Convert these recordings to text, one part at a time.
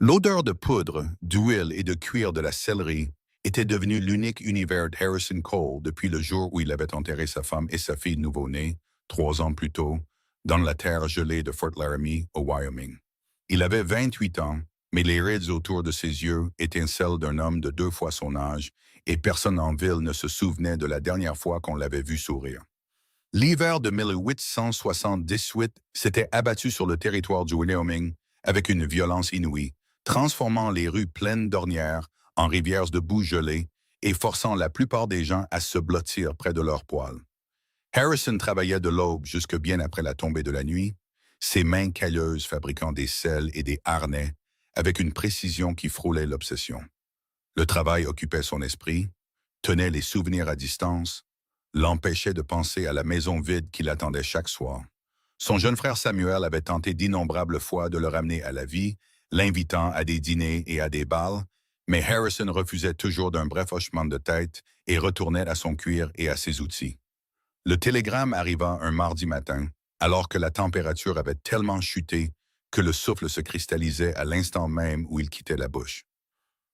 L'odeur de poudre, d'huile et de cuir de la sellerie était devenue l'unique univers d'Harrison Cole depuis le jour où il avait enterré sa femme et sa fille nouveau-née, 3 ans plus tôt, dans la terre gelée de Fort Laramie, au Wyoming. Il avait 28 ans, mais les rides autour de ses yeux étaient celles d'un homme de 2 fois son âge, et personne en ville ne se souvenait de la dernière fois qu'on l'avait vu sourire. L'hiver de 1878 s'était abattu sur le territoire du Wyoming avec une violence inouïe, transformant les rues pleines d'ornières en rivières de boue gelée et forçant la plupart des gens à se blottir près de leurs poêles. Harrison travaillait de l'aube jusque bien après la tombée de la nuit, ses mains cailleuses fabriquant des selles et des harnais avec une précision qui frôlait l'obsession. Le travail occupait son esprit, tenait les souvenirs à distance, l'empêchait de penser à la maison vide qui l'attendait chaque soir. Son jeune frère Samuel avait tenté d'innombrables fois de le ramener à la vie, l'invitant à des dîners et à des bals, mais Harrison refusait toujours d'un bref hochement de tête et retournait à son cuir et à ses outils. Le télégramme arriva un mardi matin, alors que la température avait tellement chuté que le souffle se cristallisait à l'instant même où il quittait la bouche.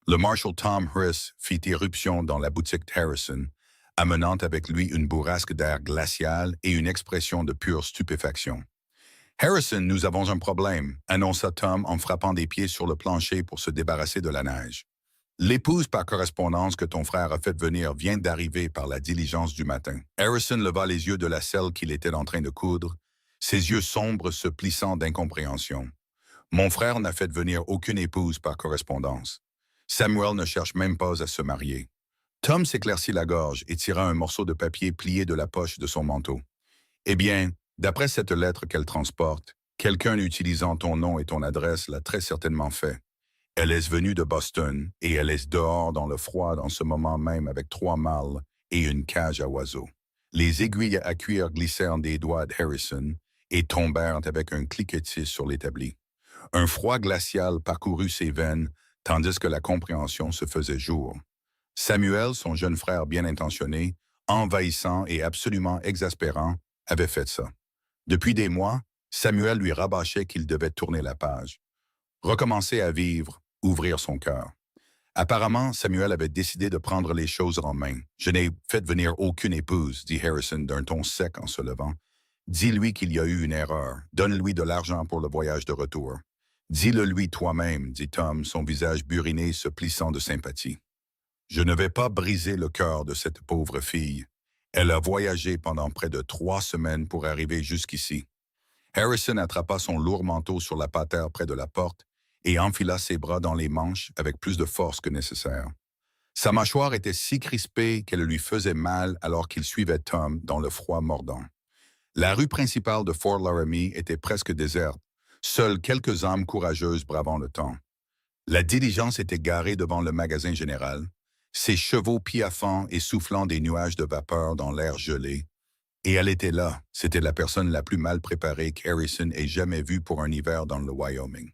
Le Marshal Tom Harris fit éruption dans la boutique Harrison, amenant avec lui une bourrasque d'air glacial et une expression de pure stupéfaction. Harrison, nous avons un problème, annonça Tom en frappant des pieds sur le plancher pour se débarrasser de la neige. L'épouse par correspondance que ton frère a fait venir vient d'arriver par la diligence du matin. Harrison leva les yeux de la selle qu'il était en train de coudre, ses yeux sombres se plissant d'incompréhension. Mon frère n'a fait venir aucune épouse par correspondance. Samuel ne cherche même pas à se marier. Tom s'éclaircit la gorge et tira un morceau de papier plié de la poche de son manteau. Eh bien, d'après cette lettre qu'elle transporte, quelqu'un utilisant ton nom et ton adresse l'a très certainement fait. Elle est venue de Boston et elle est dehors dans le froid en ce moment même avec 3 mâles et une cage à oiseaux. Les aiguilles à cuir glissèrent des doigts de Harrison et tombèrent avec un cliquetis sur l'établi. Un froid glacial parcourut ses veines tandis que la compréhension se faisait jour. Samuel, son jeune frère bien intentionné, envahissant et absolument exaspérant, avait fait ça. Depuis des mois, Samuel lui rabâchait qu'il devait tourner la page. Recommencer à vivre, ouvrir son cœur. Apparemment, Samuel avait décidé de prendre les choses en main. Je n'ai fait venir aucune épouse, dit Harrison d'un ton sec en se levant. Dis-lui qu'il y a eu une erreur. Donne-lui de l'argent pour le voyage de retour. Dis-le-lui toi-même, dit Tom, son visage buriné se plissant de sympathie. Je ne vais pas briser le cœur de cette pauvre fille. Elle a voyagé pendant près de 3 semaines pour arriver jusqu'ici. Harrison attrapa son lourd manteau sur la patère près de la porte et enfila ses bras dans les manches avec plus de force que nécessaire. Sa mâchoire était si crispée qu'elle lui faisait mal alors qu'il suivait Tom dans le froid mordant. La rue principale de Fort Laramie était presque déserte, seules quelques âmes courageuses bravant le temps. La diligence était garée devant le magasin général, ses chevaux piaffant et soufflant des nuages de vapeur dans l'air gelé. Et elle était là, c'était la personne la plus mal préparée qu'Harrison ait jamais vue pour un hiver dans le Wyoming.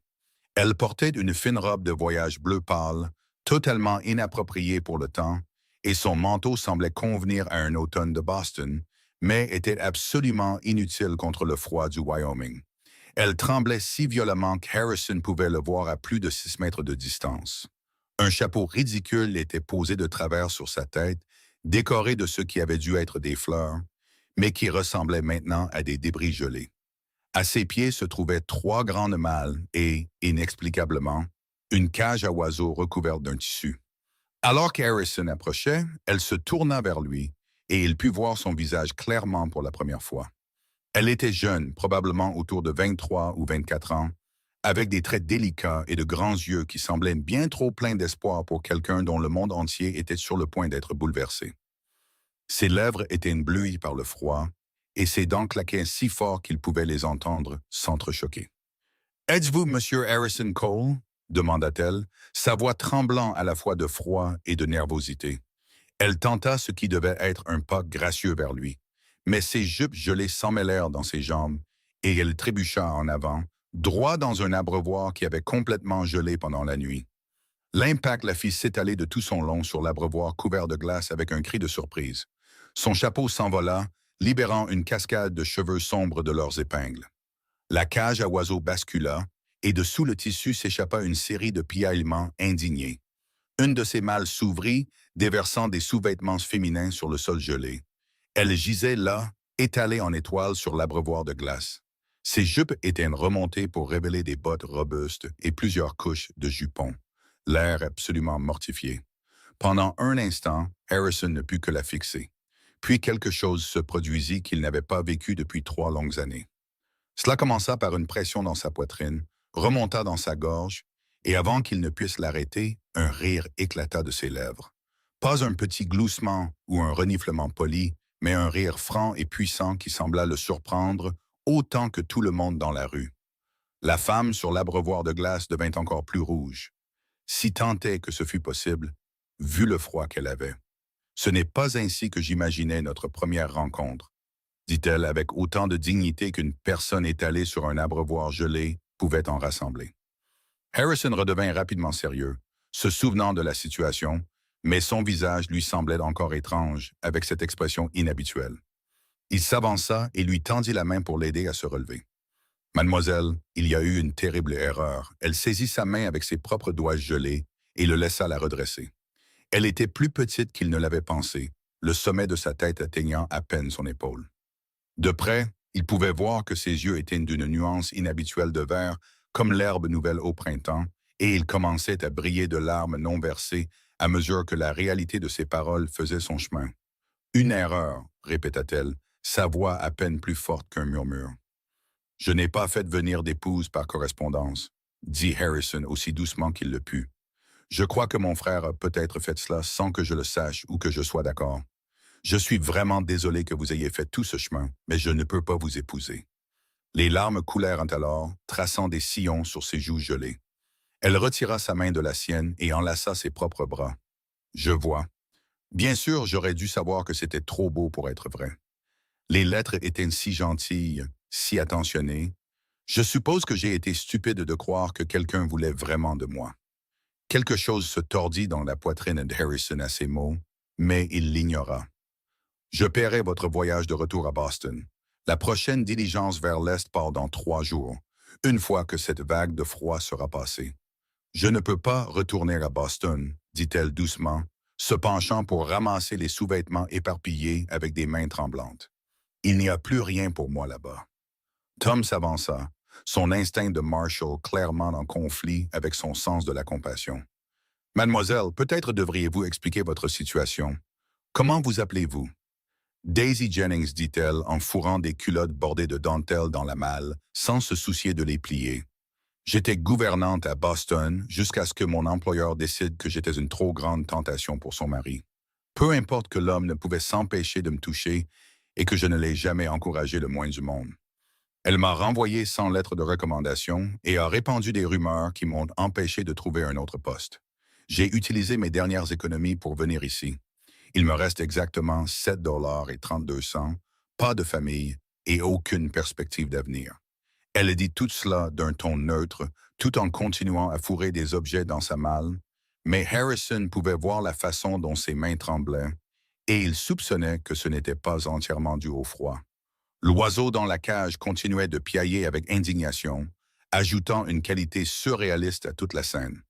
Elle portait une fine robe de voyage bleu pâle, totalement inappropriée pour le temps, et son manteau semblait convenir à un automne de Boston, mais était absolument inutile contre le froid du Wyoming. Elle tremblait si violemment qu'Harrison pouvait le voir à plus de 6 mètres de distance. Un chapeau ridicule était posé de travers sur sa tête, décoré de ce qui avait dû être des fleurs, mais qui ressemblait maintenant à des débris gelés. À ses pieds se trouvaient 3 grandes malles et, inexplicablement, une cage à oiseaux recouverte d'un tissu. Alors qu'Harrison approchait, elle se tourna vers lui et il put voir son visage clairement pour la première fois. Elle était jeune, probablement autour de 23 ou 24 ans, avec des traits délicats et de grands yeux qui semblaient bien trop pleins d'espoir pour quelqu'un dont le monde entier était sur le point d'être bouleversé. Ses lèvres étaient bleuies par le froid, et ses dents claquaient si fort qu'il pouvait les entendre s'entrechoquer. « Êtes-vous Monsieur Harrison Cole ?» demanda-t-elle, sa voix tremblant à la fois de froid et de nervosité. Elle tenta ce qui devait être un pas gracieux vers lui, mais ses jupes gelées s'emmêlèrent dans ses jambes, et elle trébucha en avant, droit dans un abreuvoir qui avait complètement gelé pendant la nuit. L'impact la fit s'étaler de tout son long sur l'abreuvoir couvert de glace avec un cri de surprise. Son chapeau s'envola, libérant une cascade de cheveux sombres de leurs épingles. La cage à oiseaux bascula, et dessous le tissu s'échappa une série de piaillements indignés. Une de ses malles s'ouvrit, déversant des sous-vêtements féminins sur le sol gelé. Elle gisait là, étalée en étoiles sur l'abreuvoir de glace. Ses jupes étaient remontées pour révéler des bottes robustes et plusieurs couches de jupons. L'air absolument mortifié. Pendant un instant, Harrison ne put que la fixer. Puis quelque chose se produisit qu'il n'avait pas vécu depuis 3 longues années. Cela commença par une pression dans sa poitrine, remonta dans sa gorge, et avant qu'il ne puisse l'arrêter, un rire éclata de ses lèvres. Pas un petit gloussement ou un reniflement poli, mais un rire franc et puissant qui sembla le surprendre autant que tout le monde dans la rue. La femme sur l'abreuvoir de glace devint encore plus rouge. Si tant est que ce fût possible, vu le froid qu'elle avait. Ce n'est pas ainsi que j'imaginais notre première rencontre, dit-elle avec autant de dignité qu'une personne étalée sur un abreuvoir gelé pouvait en rassembler. Harrison redevint rapidement sérieux, se souvenant de la situation, mais son visage lui semblait encore étrange, avec cette expression inhabituelle. Il s'avança et lui tendit la main pour l'aider à se relever. « Mademoiselle, il y a eu une terrible erreur. » Elle saisit sa main avec ses propres doigts gelés et le laissa la redresser. Elle était plus petite qu'il ne l'avait pensé, le sommet de sa tête atteignant à peine son épaule. De près, il pouvait voir que ses yeux étaient d'une nuance inhabituelle de vert, comme l'herbe nouvelle au printemps, et il commençait à briller de larmes non versées à mesure que la réalité de ses paroles faisait son chemin. « Une erreur, » répéta-t-elle, sa voix à peine plus forte qu'un murmure. « Je n'ai pas fait venir d'épouse par correspondance, » dit Harrison aussi doucement qu'il le put. « Je crois que mon frère a peut-être fait cela sans que je le sache ou que je sois d'accord. Je suis vraiment désolé que vous ayez fait tout ce chemin, mais je ne peux pas vous épouser. » Les larmes coulèrent alors, traçant des sillons sur ses joues gelées. Elle retira sa main de la sienne et enlaça ses propres bras. « Je vois. Bien sûr, j'aurais dû savoir que c'était trop beau pour être vrai. Les lettres étaient si gentilles, si attentionnées. Je suppose que j'ai été stupide de croire que quelqu'un voulait vraiment de moi. » Quelque chose se tordit dans la poitrine de Harrison à ces mots, mais il l'ignora. « Je paierai votre voyage de retour à Boston. La prochaine diligence vers l'Est part dans 3 jours, une fois que cette vague de froid sera passée. Je ne peux pas retourner à Boston, dit-elle doucement, se penchant pour ramasser les sous-vêtements éparpillés avec des mains tremblantes. Il n'y a plus rien pour moi là-bas. » Tom s'avança, son instinct de Marshall clairement en conflit avec son sens de la compassion. « Mademoiselle, peut-être devriez-vous expliquer votre situation. Comment vous appelez-vous? » « Daisy Jennings, dit-elle, en fourrant des culottes bordées de dentelle dans la malle, sans se soucier de les plier. J'étais gouvernante à Boston jusqu'à ce que mon employeur décide que j'étais une trop grande tentation pour son mari. Peu importe que l'homme ne pouvait s'empêcher de me toucher et que je ne l'ai jamais encouragé le moins du monde. Elle m'a renvoyé sans lettre de recommandation et a répandu des rumeurs qui m'ont empêché de trouver un autre poste. J'ai utilisé mes dernières économies pour venir ici. Il me reste exactement 7,32 $, pas de famille et aucune perspective d'avenir. » Elle dit tout cela d'un ton neutre, tout en continuant à fourrer des objets dans sa malle, mais Harrison pouvait voir la façon dont ses mains tremblaient, et il soupçonnait que ce n'était pas entièrement dû au froid. L'oiseau dans la cage continuait de piailler avec indignation, ajoutant une qualité surréaliste à toute la scène.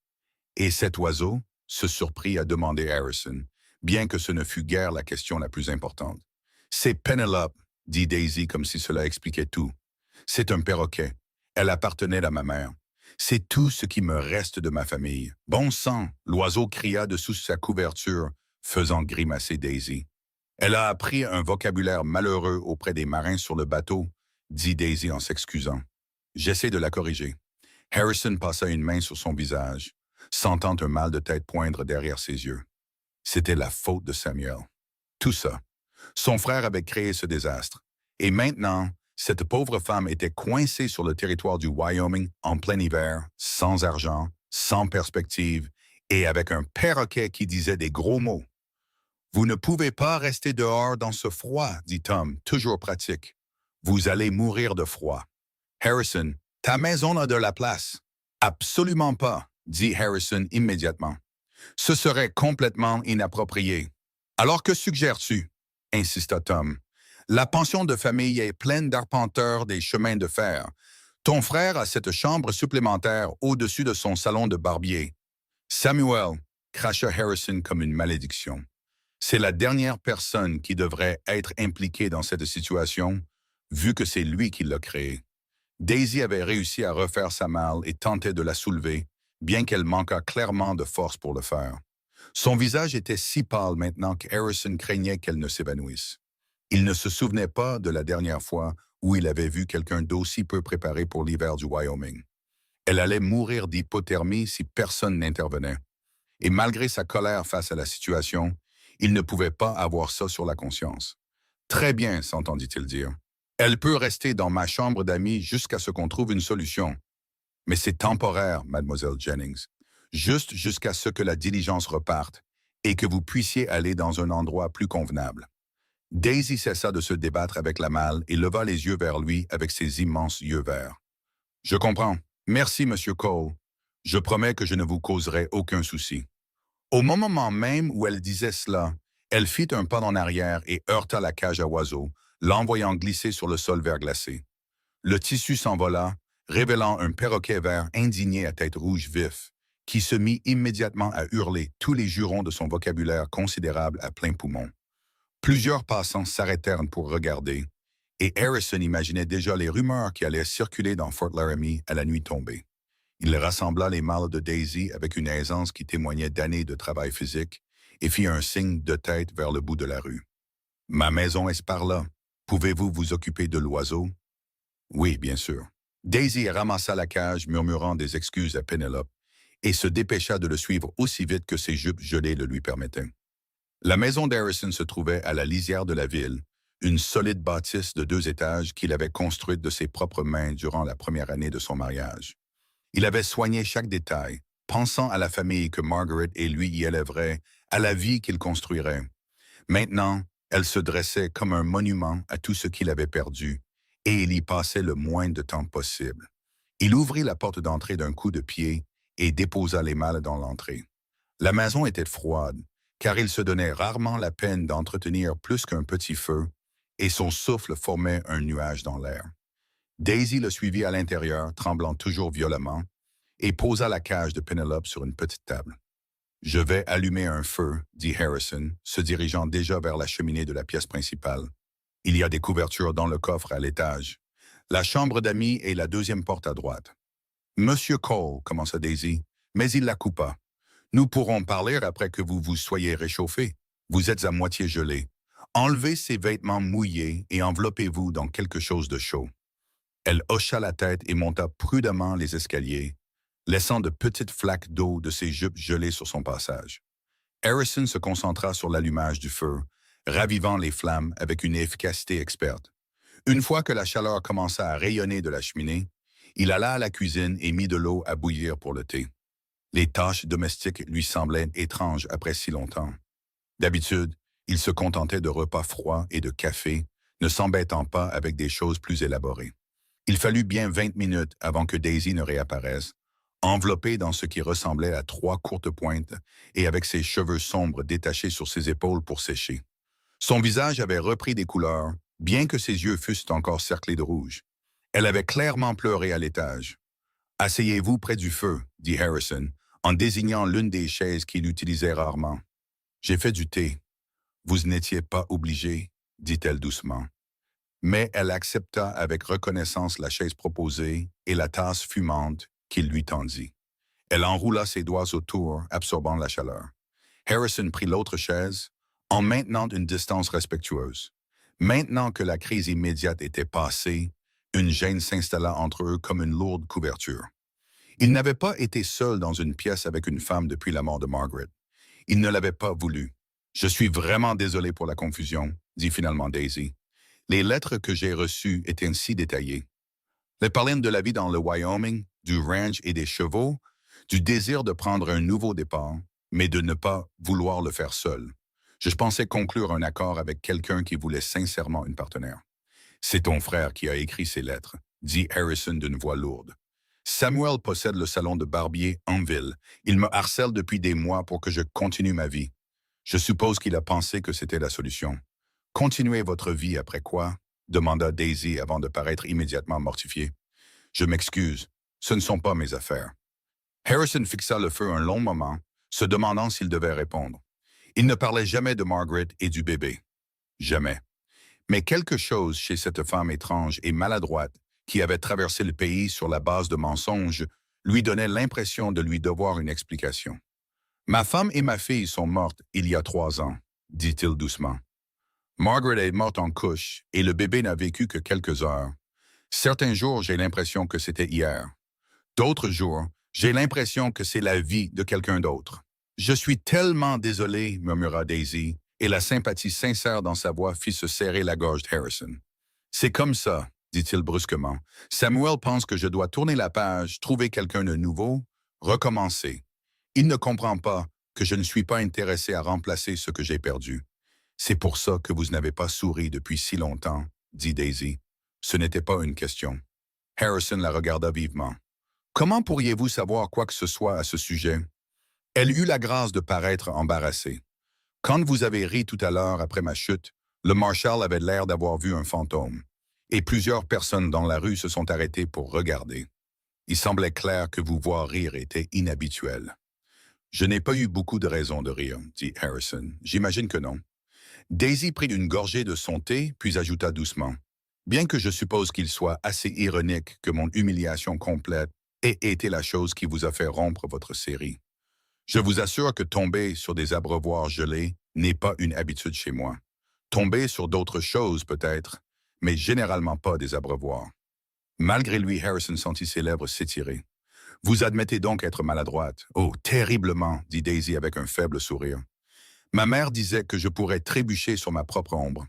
Et cet oiseau se surprit à demander Harrison, bien que ce ne fût guère la question la plus importante. « C'est Penelope, » dit Daisy comme si cela expliquait tout. « C'est un perroquet. Elle appartenait à ma mère. C'est tout ce qui me reste de ma famille. »« Bon sang !» l'oiseau cria de sous sa couverture, faisant grimacer Daisy. « Elle a appris un vocabulaire malheureux auprès des marins sur le bateau, » dit Daisy en s'excusant. J'essaie de la corriger. Harrison passa une main sur son visage, sentant un mal de tête poindre derrière ses yeux. C'était la faute de Samuel. Tout ça. Son frère avait créé ce désastre. Et maintenant, cette pauvre femme était coincée sur le territoire du Wyoming en plein hiver, sans argent, sans perspective, et avec un perroquet qui disait des gros mots. « Vous ne pouvez pas rester dehors dans ce froid, » dit Tom, toujours pratique. « Vous allez mourir de froid. » « Harrison, ta maison a de la place. »« Absolument pas, » dit Harrison immédiatement. « Ce serait complètement inapproprié. »« Alors que suggères-tu » insista Tom. « La pension de famille est pleine d'arpenteurs des chemins de fer. Ton frère a cette chambre supplémentaire au-dessus de son salon de barbier. Samuel, cracha Harrison comme une malédiction. C'est la dernière personne qui devrait être impliquée dans cette situation, vu que c'est lui qui l'a créée. Daisy avait réussi à refaire sa malle et tentait de la soulever, bien qu'elle manquât clairement de force pour le faire. Son visage était si pâle maintenant que Harrison craignait qu'elle ne s'évanouisse. Il ne se souvenait pas de la dernière fois où il avait vu quelqu'un d'aussi peu préparé pour l'hiver du Wyoming. Elle allait mourir d'hypothermie si personne n'intervenait. Et malgré sa colère face à la situation, il ne pouvait pas avoir ça sur la conscience. Très bien, s'entendit-il dire. Elle peut rester dans ma chambre d'amis jusqu'à ce qu'on trouve une solution. Mais c'est temporaire, mademoiselle Jennings. Juste jusqu'à ce que la diligence reparte et que vous puissiez aller dans un endroit plus convenable. Daisy cessa de se débattre avec la malle et leva les yeux vers lui avec ses immenses yeux verts. Je comprends. Merci, Monsieur Cole. Je promets que je ne vous causerai aucun souci. Au moment même où elle disait cela, elle fit un pas en arrière et heurta la cage à oiseaux, l'envoyant glisser sur le sol verglacé. Le tissu s'envola, révélant un perroquet vert indigné à tête rouge vif, qui se mit immédiatement à hurler tous les jurons de son vocabulaire considérable à plein poumon. Plusieurs passants s'arrêtèrent pour regarder, et Harrison imaginait déjà les rumeurs qui allaient circuler dans Fort Laramie à la nuit tombée. Il rassembla les malles de Daisy avec une aisance qui témoignait d'années de travail physique et fit un signe de tête vers le bout de la rue. « Ma maison est par là. Pouvez-vous vous occuper de l'oiseau? » « Oui, bien sûr. » Daisy ramassa la cage, murmurant des excuses à Penelope, et se dépêcha de le suivre aussi vite que ses jupes gelées le lui permettaient. La maison d'Harrison se trouvait à la lisière de la ville, une solide bâtisse de 2 étages qu'il avait construite de ses propres mains durant la première année de son mariage. Il avait soigné chaque détail, pensant à la famille que Margaret et lui y élèveraient, à la vie qu'il construirait. Maintenant, elle se dressait comme un monument à tout ce qu'il avait perdu, et il y passait le moins de temps possible. Il ouvrit la porte d'entrée d'un coup de pied et déposa les malles dans l'entrée. La maison était froide, car il se donnait rarement la peine d'entretenir plus qu'un petit feu, et son souffle formait un nuage dans l'air. Daisy le suivit à l'intérieur, tremblant toujours violemment, et posa la cage de Penelope sur une petite table. « Je vais allumer un feu, » dit Harrison, se dirigeant déjà vers la cheminée de la pièce principale. « Il y a des couvertures dans le coffre à l'étage. La chambre d'amis est la 2e porte à droite. »« Monsieur Cole, » commença Daisy, mais il la coupa. « Nous pourrons parler après que vous vous soyez réchauffé. Vous êtes à moitié gelé. Enlevez ces vêtements mouillés et enveloppez-vous dans quelque chose de chaud. » Elle hocha la tête et monta prudemment les escaliers, laissant de petites flaques d'eau de ses jupes gelées sur son passage. Harrison se concentra sur l'allumage du feu, ravivant les flammes avec une efficacité experte. Une fois que la chaleur commença à rayonner de la cheminée, il alla à la cuisine et mit de l'eau à bouillir pour le thé. Les tâches domestiques lui semblaient étranges après si longtemps. D'habitude, il se contentait de repas froids et de café, ne s'embêtant pas avec des choses plus élaborées. Il fallut bien 20 minutes avant que Daisy ne réapparaisse, enveloppée dans ce qui ressemblait à 3 courtes pointes et avec ses cheveux sombres détachés sur ses épaules pour sécher. Son visage avait repris des couleurs, bien que ses yeux fussent encore cerclés de rouge. Elle avait clairement pleuré à l'étage. « Asseyez-vous près du feu, » dit Harrison, en désignant l'une des chaises qu'il utilisait rarement. « J'ai fait du thé. »« Vous n'étiez pas obligé, » dit-elle doucement. Mais elle accepta avec reconnaissance la chaise proposée et la tasse fumante qu'il lui tendit. Elle enroula ses doigts autour, absorbant la chaleur. Harrison prit l'autre chaise, en maintenant une distance respectueuse. Maintenant que la crise immédiate était passée, une gêne s'installa entre eux comme une lourde couverture. Il n'avait pas été seul dans une pièce avec une femme depuis la mort de Margaret. Il ne l'avait pas voulu. « Je suis vraiment désolé pour la confusion, » dit finalement Daisy. Les lettres que j'ai reçues étaient si détaillées. Elles parlaient de la vie dans le Wyoming, du ranch et des chevaux, du désir de prendre un nouveau départ, mais de ne pas vouloir le faire seul. Je pensais conclure un accord avec quelqu'un qui voulait sincèrement une partenaire. « C'est ton frère qui a écrit ces lettres, » dit Harrison d'une voix lourde. « Samuel possède le salon de barbier en ville. Il me harcèle depuis des mois pour que je continue ma vie. Je suppose qu'il a pensé que c'était la solution. « Continuez votre vie après quoi? » demanda Daisy avant de paraître immédiatement mortifiée. Je m'excuse, ce ne sont pas mes affaires. Harrison fixa le feu un long moment, se demandant s'il devait répondre. Il ne parlait jamais de Margaret et du bébé. Jamais. Mais quelque chose chez cette femme étrange et maladroite qui avait traversé le pays sur la base de mensonges lui donnait l'impression de lui devoir une explication. Ma femme et ma fille sont mortes il y a 3 ans, dit-il doucement. Margaret est morte en couche et le bébé n'a vécu que quelques heures. Certains jours, j'ai l'impression que c'était hier. D'autres jours, j'ai l'impression que c'est la vie de quelqu'un d'autre. Je suis tellement désolé, murmura Daisy, et la sympathie sincère dans sa voix fit se serrer la gorge d'Harrison. C'est comme ça, dit-il brusquement. Samuel pense que je dois tourner la page, trouver quelqu'un de nouveau, recommencer. Il ne comprend pas que je ne suis pas intéressé à remplacer ce que j'ai perdu. C'est pour ça que vous n'avez pas souri depuis si longtemps, dit Daisy. Ce n'était pas une question. Harrison la regarda vivement. Comment pourriez-vous savoir quoi que ce soit à ce sujet? Elle eut la grâce de paraître embarrassée. Quand vous avez ri tout à l'heure après ma chute, le marshal avait l'air d'avoir vu un fantôme, et plusieurs personnes dans la rue se sont arrêtées pour regarder. Il semblait clair que vous voir rire était inhabituel. Je n'ai pas eu beaucoup de raisons de rire, dit Harrison. J'imagine que non. Daisy prit une gorgée de son thé, puis ajouta doucement. Bien que je suppose qu'il soit assez ironique que mon humiliation complète ait été la chose qui vous a fait rompre votre série. Je vous assure que tomber sur des abreuvoirs gelés n'est pas une habitude chez moi. Tomber sur d'autres choses peut-être, mais généralement pas des abreuvoirs. Malgré lui, Harrison sentit ses lèvres s'étirer. Vous admettez donc être maladroite. Oh, terriblement, dit Daisy avec un faible sourire. Ma mère disait que je pourrais trébucher sur ma propre ombre.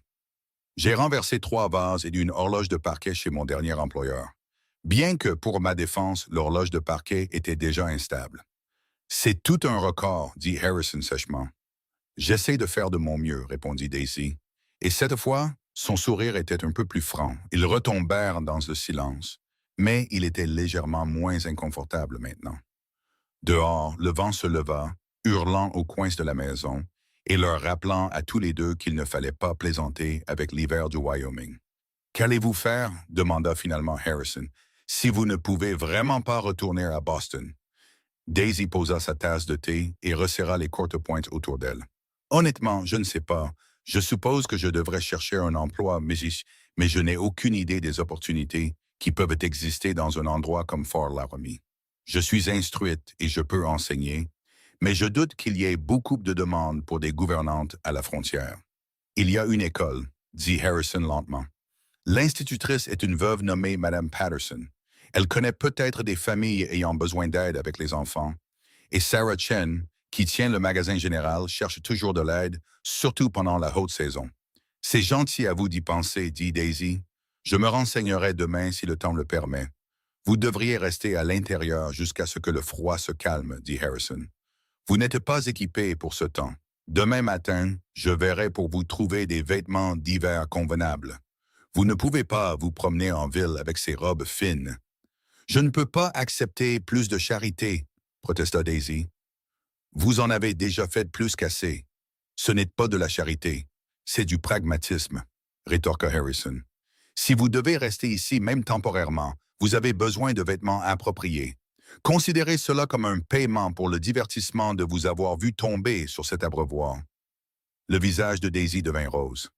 J'ai renversé 3 vases et une horloge de parquet chez mon dernier employeur. Bien que, pour ma défense, l'horloge de parquet était déjà instable. C'est tout un record, dit Harrison sèchement. J'essaie de faire de mon mieux, répondit Daisy. Et cette fois, son sourire était un peu plus franc. Ils retombèrent dans le silence, mais il était légèrement moins inconfortable maintenant. Dehors, le vent se leva, hurlant aux coins de la maison, et leur rappelant à tous les deux qu'il ne fallait pas plaisanter avec l'hiver du Wyoming. « Qu'allez-vous faire ?» demanda finalement Harrison, « si vous ne pouvez vraiment pas retourner à Boston ?» Daisy posa sa tasse de thé et resserra les courtes pointes autour d'elle. « Honnêtement, je ne sais pas. Je suppose que je devrais chercher un emploi, mais je n'ai aucune idée des opportunités qui peuvent exister dans un endroit comme Fort-Laramie. Je suis instruite et je peux enseigner, mais je doute qu'il y ait beaucoup de demandes pour des gouvernantes à la frontière. Il y a une école, dit Harrison lentement. L'institutrice est une veuve nommée Madame Patterson. Elle connaît peut-être des familles ayant besoin d'aide avec les enfants. Et Sarah Chen, qui tient le magasin général, cherche toujours de l'aide, surtout pendant la haute saison. C'est gentil à vous d'y penser, dit Daisy. Je me renseignerai demain si le temps le permet. Vous devriez rester à l'intérieur jusqu'à ce que le froid se calme, dit Harrison. Vous n'êtes pas équipé pour ce temps. Demain matin, je verrai pour vous trouver des vêtements d'hiver convenables. Vous ne pouvez pas vous promener en ville avec ces robes fines. Je ne peux pas accepter plus de charité, protesta Daisy. Vous en avez déjà fait plus qu'assez. Ce n'est pas de la charité, c'est du pragmatisme, rétorqua Harrison. Si vous devez rester ici, même temporairement, vous avez besoin de vêtements appropriés. Considérez cela comme un paiement pour le divertissement de vous avoir vu tomber sur cet abreuvoir. Le visage de Daisy devint rose.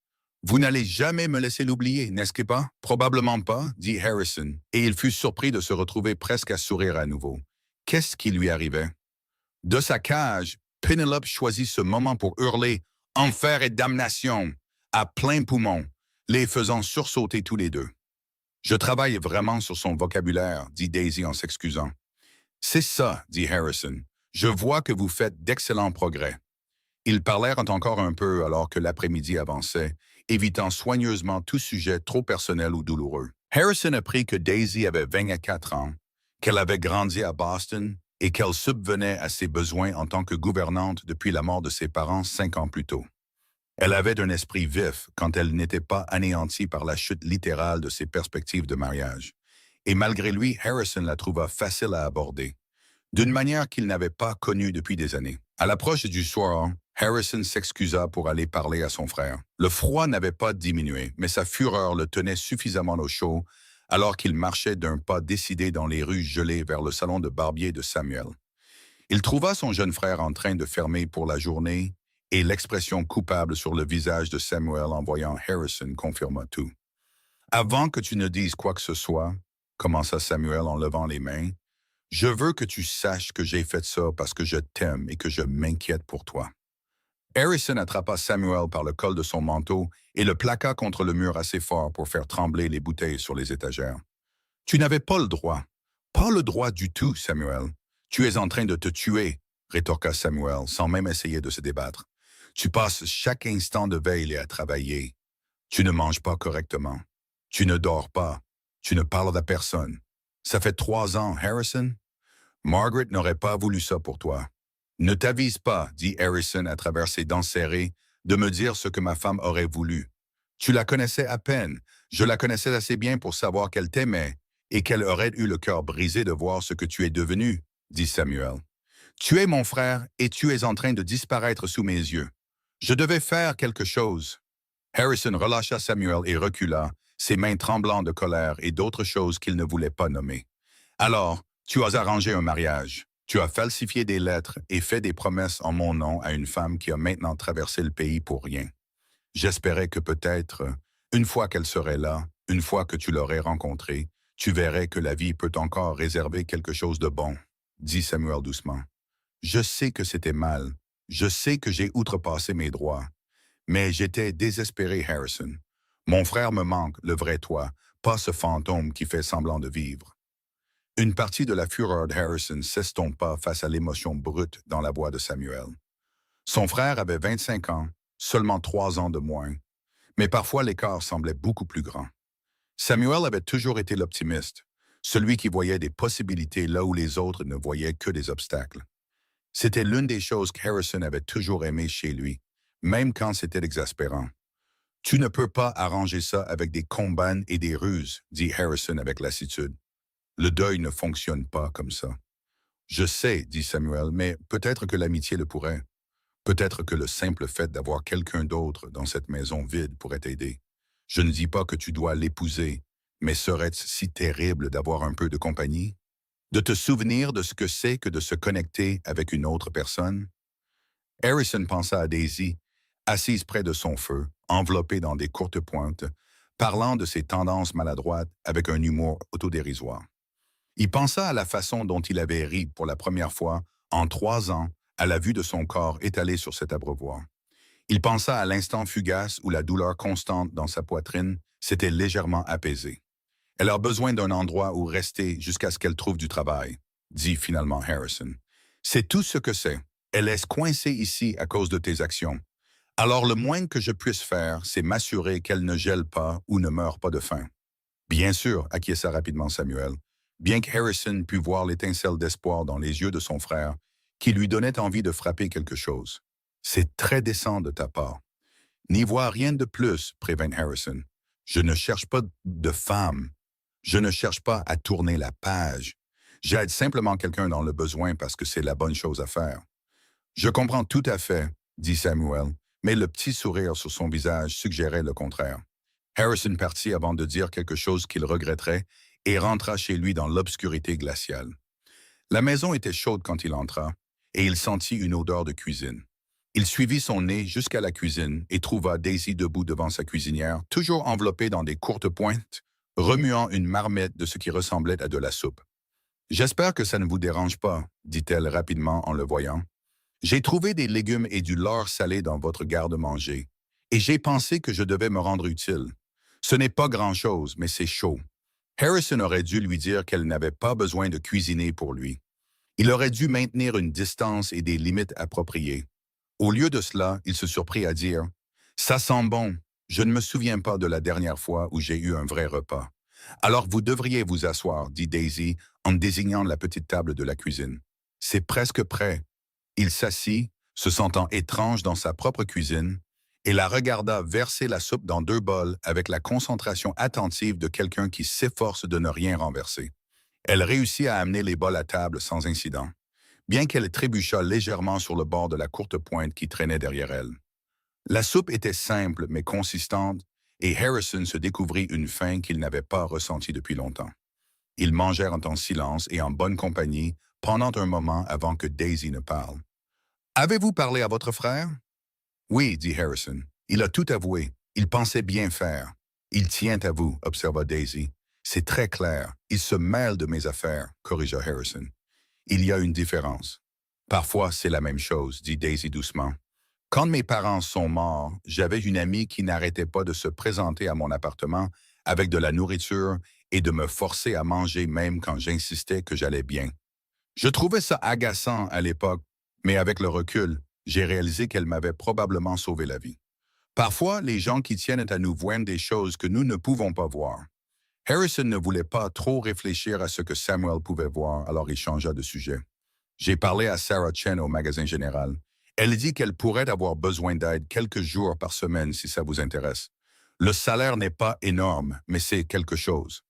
Vous n'allez jamais me laisser l'oublier, n'est-ce pas? Probablement pas, dit Harrison, et il fut surpris de se retrouver presque à sourire à nouveau. Qu'est-ce qui lui arrivait? De sa cage, Penelope choisit ce moment pour hurler « Enfer et damnation !» à plein poumon, les faisant sursauter tous les deux. Je travaille vraiment sur son vocabulaire, dit Daisy en s'excusant. C'est ça, dit Harrison. Je vois que vous faites d'excellents progrès. Ils parlèrent encore un peu alors que l'après-midi avançait, évitant soigneusement tout sujet trop personnel ou douloureux. Harrison apprit que Daisy avait 24 ans, qu'elle avait grandi à Boston et qu'elle subvenait à ses besoins en tant que gouvernante depuis la mort de ses parents 5 ans plus tôt. Elle avait un esprit vif quand elle n'était pas anéantie par la chute littérale de ses perspectives de mariage. Et malgré lui, Harrison la trouva facile à aborder, d'une manière qu'il n'avait pas connue depuis des années. À l'approche du soir, Harrison s'excusa pour aller parler à son frère. Le froid n'avait pas diminué, mais sa fureur le tenait suffisamment au chaud alors qu'il marchait d'un pas décidé dans les rues gelées vers le salon de barbier de Samuel. Il trouva son jeune frère en train de fermer pour la journée et l'expression coupable sur le visage de Samuel en voyant Harrison confirma tout. Avant que tu ne dises quoi que ce soit, commença Samuel en levant les mains, je veux que tu saches que j'ai fait ça parce que je t'aime et que je m'inquiète pour toi. Harrison attrapa Samuel par le col de son manteau et le plaqua contre le mur assez fort pour faire trembler les bouteilles sur les étagères. Tu n'avais pas le droit. Pas le droit du tout, Samuel. Tu es en train de te tuer, rétorqua Samuel sans même essayer de se débattre. Tu passes chaque instant de veille à travailler. Tu ne manges pas correctement. Tu ne dors pas. Tu ne parles à personne. Ça fait 3 ans, Harrison. Margaret n'aurait pas voulu ça pour toi. Ne t'avise pas, dit Harrison à travers ses dents serrées, de me dire ce que ma femme aurait voulu. Tu la connaissais à peine. Je la connaissais assez bien pour savoir qu'elle t'aimait et qu'elle aurait eu le cœur brisé de voir ce que tu es devenu, dit Samuel. Tu es mon frère et tu es en train de disparaître sous mes yeux. Je devais faire quelque chose. Harrison relâcha Samuel et recula, ses mains tremblant de colère et d'autres choses qu'il ne voulait pas nommer. Alors, tu as arrangé un mariage. Tu as falsifié des lettres et fait des promesses en mon nom à une femme qui a maintenant traversé le pays pour rien. J'espérais que peut-être, une fois qu'elle serait là, une fois que tu l'aurais rencontrée, tu verrais que la vie peut encore réserver quelque chose de bon, dit Samuel doucement. Je sais que c'était mal. Je sais que j'ai outrepassé mes droits. Mais j'étais désespéré, Harrison. Mon frère me manque, le vrai toi, pas ce fantôme qui fait semblant de vivre. Une partie de la fureur de Harrison s'estompa face à l'émotion brute dans la voix de Samuel. Son frère avait 25 ans, seulement 3 ans de moins, mais parfois l'écart semblait beaucoup plus grand. Samuel avait toujours été l'optimiste, celui qui voyait des possibilités là où les autres ne voyaient que des obstacles. C'était l'une des choses qu'Harrison avait toujours aimé chez lui, même quand c'était exaspérant. Tu ne peux pas arranger ça avec des combanes et des ruses, dit Harrison avec lassitude. Le deuil ne fonctionne pas comme ça. Je sais, dit Samuel, mais peut-être que l'amitié le pourrait. Peut-être que le simple fait d'avoir quelqu'un d'autre dans cette maison vide pourrait t'aider. Je ne dis pas que tu dois l'épouser, mais serait-ce si terrible d'avoir un peu de compagnie? De te souvenir de ce que c'est que de se connecter avec une autre personne? Harrison pensa à Daisy, assise près de son feu, enveloppée dans des courtes pointes, parlant de ses tendances maladroites avec un humour autodérisoire. Il pensa à la façon dont il avait ri pour la première fois en 3 ans à la vue de son corps étalé sur cet abreuvoir. Il pensa à l'instant fugace où la douleur constante dans sa poitrine s'était légèrement apaisée. Elle a besoin d'un endroit où rester jusqu'à ce qu'elle trouve du travail, dit finalement Harrison. C'est tout ce que c'est. Elle est coincée ici à cause de tes actions. Alors le moins que je puisse faire, c'est m'assurer qu'elle ne gèle pas ou ne meure pas de faim. Bien sûr, acquiesça rapidement Samuel, bien que Harrison pût voir l'étincelle d'espoir dans les yeux de son frère, qui lui donnait envie de frapper quelque chose. C'est très décent de ta part. N'y vois rien de plus, prévint Harrison. Je ne cherche pas de femme. Je ne cherche pas à tourner la page. J'aide simplement quelqu'un dans le besoin parce que c'est la bonne chose à faire. Je comprends tout à fait, dit Samuel, mais le petit sourire sur son visage suggérait le contraire. Harrison partit avant de dire quelque chose qu'il regretterait et rentra chez lui dans l'obscurité glaciale. La maison était chaude quand il entra, et il sentit une odeur de cuisine. Il suivit son nez jusqu'à la cuisine et trouva Daisy debout devant sa cuisinière, toujours enveloppée dans des courtes pointes, remuant une marmite de ce qui ressemblait à de la soupe. « J'espère que ça ne vous dérange pas, dit-elle rapidement en le voyant. J'ai trouvé des légumes et du lard salé dans votre garde-manger, et j'ai pensé que je devais me rendre utile. Ce n'est pas grand-chose, mais c'est chaud. » Harrison aurait dû lui dire qu'elle n'avait pas besoin de cuisiner pour lui. Il aurait dû maintenir une distance et des limites appropriées. Au lieu de cela, il se surprit à dire « Ça sent bon. Je ne me souviens pas de la dernière fois où j'ai eu un vrai repas. Alors vous devriez vous asseoir, dit Daisy en désignant la petite table de la cuisine. C'est presque prêt. » Il s'assit, se sentant étrange dans sa propre cuisine, et la regarda verser la soupe dans 2 bols avec la concentration attentive de quelqu'un qui s'efforce de ne rien renverser. Elle réussit à amener les bols à table sans incident, bien qu'elle trébuchât légèrement sur le bord de la courte pointe qui traînait derrière elle. La soupe était simple mais consistante, et Harrison se découvrit une faim qu'il n'avait pas ressentie depuis longtemps. Ils mangèrent en silence et en bonne compagnie pendant un moment avant que Daisy ne parle. « Avez-vous parlé à votre frère? » « Oui, dit Harrison. Il a tout avoué. Il pensait bien faire. »« Il tient à vous, observa Daisy. »« C'est très clair. Il se mêle de mes affaires, corrigea Harrison. »« Il y a une différence. »« Parfois, c'est la même chose, dit Daisy doucement. Quand mes parents sont morts, j'avais une amie qui n'arrêtait pas de se présenter à mon appartement avec de la nourriture et de me forcer à manger même quand j'insistais que j'allais bien. Je trouvais ça agaçant à l'époque, mais avec le recul, j'ai réalisé qu'elle m'avait probablement sauvé la vie. Parfois, les gens qui tiennent à nous voient des choses que nous ne pouvons pas voir. Harrison ne voulait pas trop réfléchir à ce que Samuel pouvait voir, alors il changea de sujet. J'ai parlé à Sarah Chen au magasin général. Elle dit qu'elle pourrait avoir besoin d'aide quelques jours par semaine si ça vous intéresse. Le salaire n'est pas énorme, mais c'est quelque chose.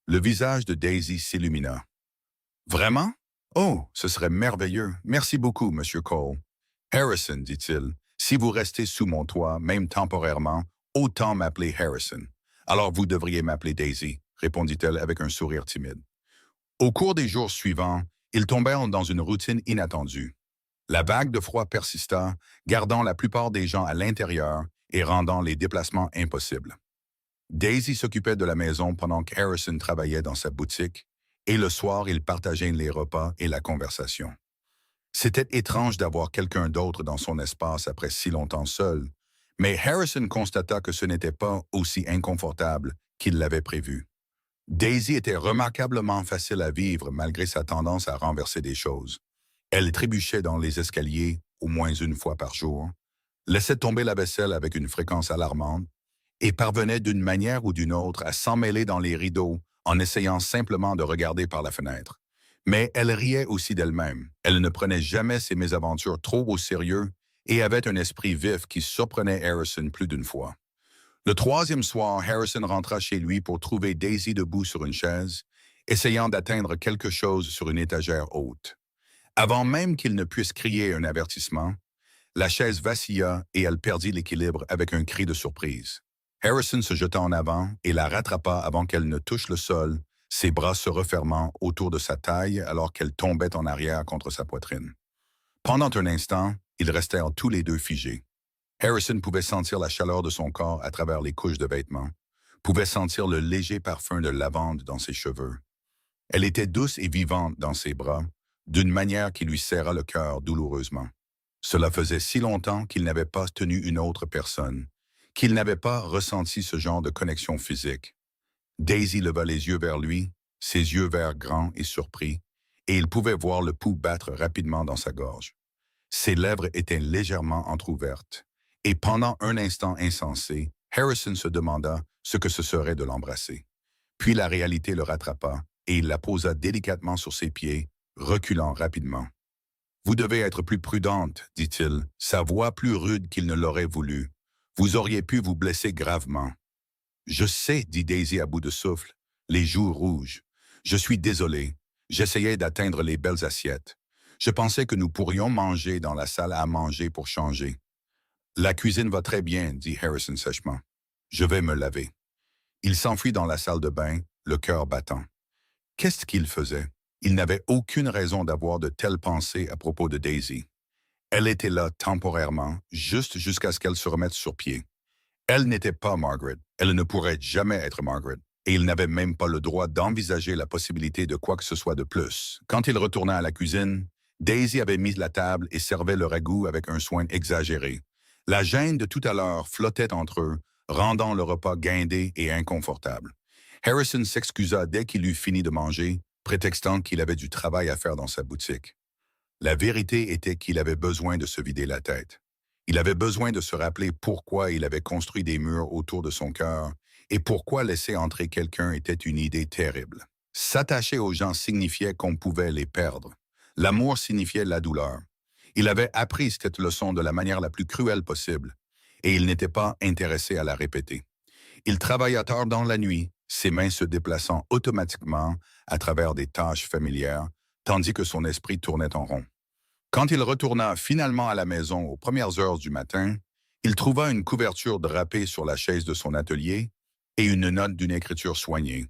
Le visage de Daisy s'illumina. Vraiment? Oh, ce serait merveilleux. Merci beaucoup, Monsieur Cole. Harrison, dit-il, si vous restez sous mon toit, même temporairement, autant m'appeler Harrison. Alors vous devriez m'appeler Daisy, répondit-elle avec un sourire timide. Au cours des jours suivants, ils tombèrent dans une routine inattendue. La vague de froid persista, gardant la plupart des gens à l'intérieur et rendant les déplacements impossibles. Daisy s'occupait de la maison pendant que Harrison travaillait dans sa boutique, et le soir, ils partageaient les repas et la conversation. C'était étrange d'avoir quelqu'un d'autre dans son espace après si longtemps seul, mais Harrison constata que ce n'était pas aussi inconfortable qu'il l'avait prévu. Daisy était remarquablement facile à vivre malgré sa tendance à renverser des choses. Elle trébuchait dans les escaliers au moins une fois par jour, laissait tomber la vaisselle avec une fréquence alarmante et parvenait d'une manière ou d'une autre à s'emmêler dans les rideaux en essayant simplement de regarder par la fenêtre. Mais elle riait aussi d'elle-même. Elle ne prenait jamais ses mésaventures trop au sérieux et avait un esprit vif qui surprenait Harrison plus d'une fois. Le troisième soir, Harrison rentra chez lui pour trouver Daisy debout sur une chaise, essayant d'atteindre quelque chose sur une étagère haute. Avant même qu'il ne puisse crier un avertissement, la chaise vacilla et elle perdit l'équilibre avec un cri de surprise. Harrison se jeta en avant et la rattrapa avant qu'elle ne touche le sol, ses bras se refermant autour de sa taille alors qu'elle tombait en arrière contre sa poitrine. Pendant un instant, ils restèrent tous les deux figés. Harrison pouvait sentir la chaleur de son corps à travers les couches de vêtements, pouvait sentir le léger parfum de lavande dans ses cheveux. Elle était douce et vivante dans ses bras, d'une manière qui lui serra le cœur douloureusement. Cela faisait si longtemps qu'il n'avait pas tenu une autre personne, qu'il n'avait pas ressenti ce genre de connexion physique. Daisy leva les yeux vers lui, ses yeux verts grands et surpris, et il pouvait voir le pouls battre rapidement dans sa gorge. Ses lèvres étaient légèrement entr'ouvertes, et pendant un instant insensé, Harrison se demanda ce que ce serait de l'embrasser. Puis la réalité le rattrapa, et il la posa délicatement sur ses pieds, reculant rapidement. « Vous devez être plus prudente, dit-il, sa voix plus rude qu'il ne l'aurait voulu. Vous auriez pu vous blesser gravement. » « Je sais, dit Daisy à bout de souffle, les joues rouges. Je suis désolé. J'essayais d'atteindre les belles assiettes. Je pensais que nous pourrions manger dans la salle à manger pour changer. La cuisine va très bien, dit Harrison sèchement. Je vais me laver. Il s'enfuit dans la salle de bain, le cœur battant. Qu'est-ce qu'il faisait? Il n'avait aucune raison d'avoir de telles pensées à propos de Daisy. Elle était là temporairement, juste jusqu'à ce qu'elle se remette sur pied. Elle n'était pas Margaret, elle ne pourrait jamais être Margaret, et il n'avait même pas le droit d'envisager la possibilité de quoi que ce soit de plus. Quand il retourna à la cuisine, Daisy avait mis la table et servait le ragoût avec un soin exagéré. La gêne de tout à l'heure flottait entre eux, rendant le repas guindé et inconfortable. Harrison s'excusa dès qu'il eut fini de manger, prétextant qu'il avait du travail à faire dans sa boutique. La vérité était qu'il avait besoin de se vider la tête. Il avait besoin de se rappeler pourquoi il avait construit des murs autour de son cœur et pourquoi laisser entrer quelqu'un était une idée terrible. S'attacher aux gens signifiait qu'on pouvait les perdre. L'amour signifiait la douleur. Il avait appris cette leçon de la manière la plus cruelle possible, et il n'était pas intéressé à la répéter. Il travailla tard dans la nuit, ses mains se déplaçant automatiquement à travers des tâches familières, tandis que son esprit tournait en rond. Quand il retourna finalement à la maison aux premières heures du matin, Il trouva une couverture drapée sur la chaise de son atelier et une note d'une écriture soignée.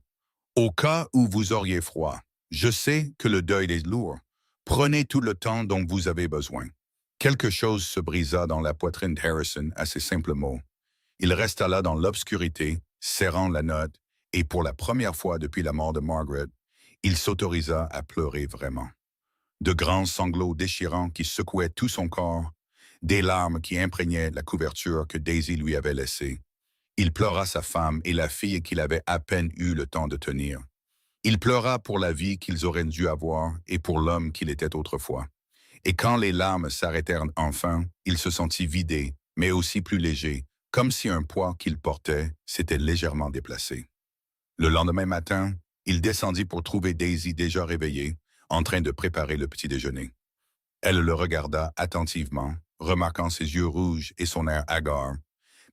Au cas où vous auriez froid, je sais que le deuil est lourd. Prenez tout le temps dont vous avez besoin. Quelque chose se brisa dans la poitrine d'Harrison à ces simples mots. Il resta là dans l'obscurité, serrant la note, et pour la première fois depuis la mort de Margaret, il s'autorisa à pleurer vraiment. De grands sanglots déchirants qui secouaient tout son corps, des larmes qui imprégnaient la couverture que Daisy lui avait laissée. Il pleura sa femme et la fille qu'il avait à peine eu le temps de tenir. Il pleura pour la vie qu'ils auraient dû avoir et pour l'homme qu'il était autrefois. Et quand les larmes s'arrêtèrent enfin, il se sentit vidé, mais aussi plus léger, comme si un poids qu'il portait s'était légèrement déplacé. Le lendemain matin, il descendit pour trouver Daisy déjà réveillée, en train de préparer le petit déjeuner. Elle le regarda attentivement, remarquant ses yeux rouges et son air hagard,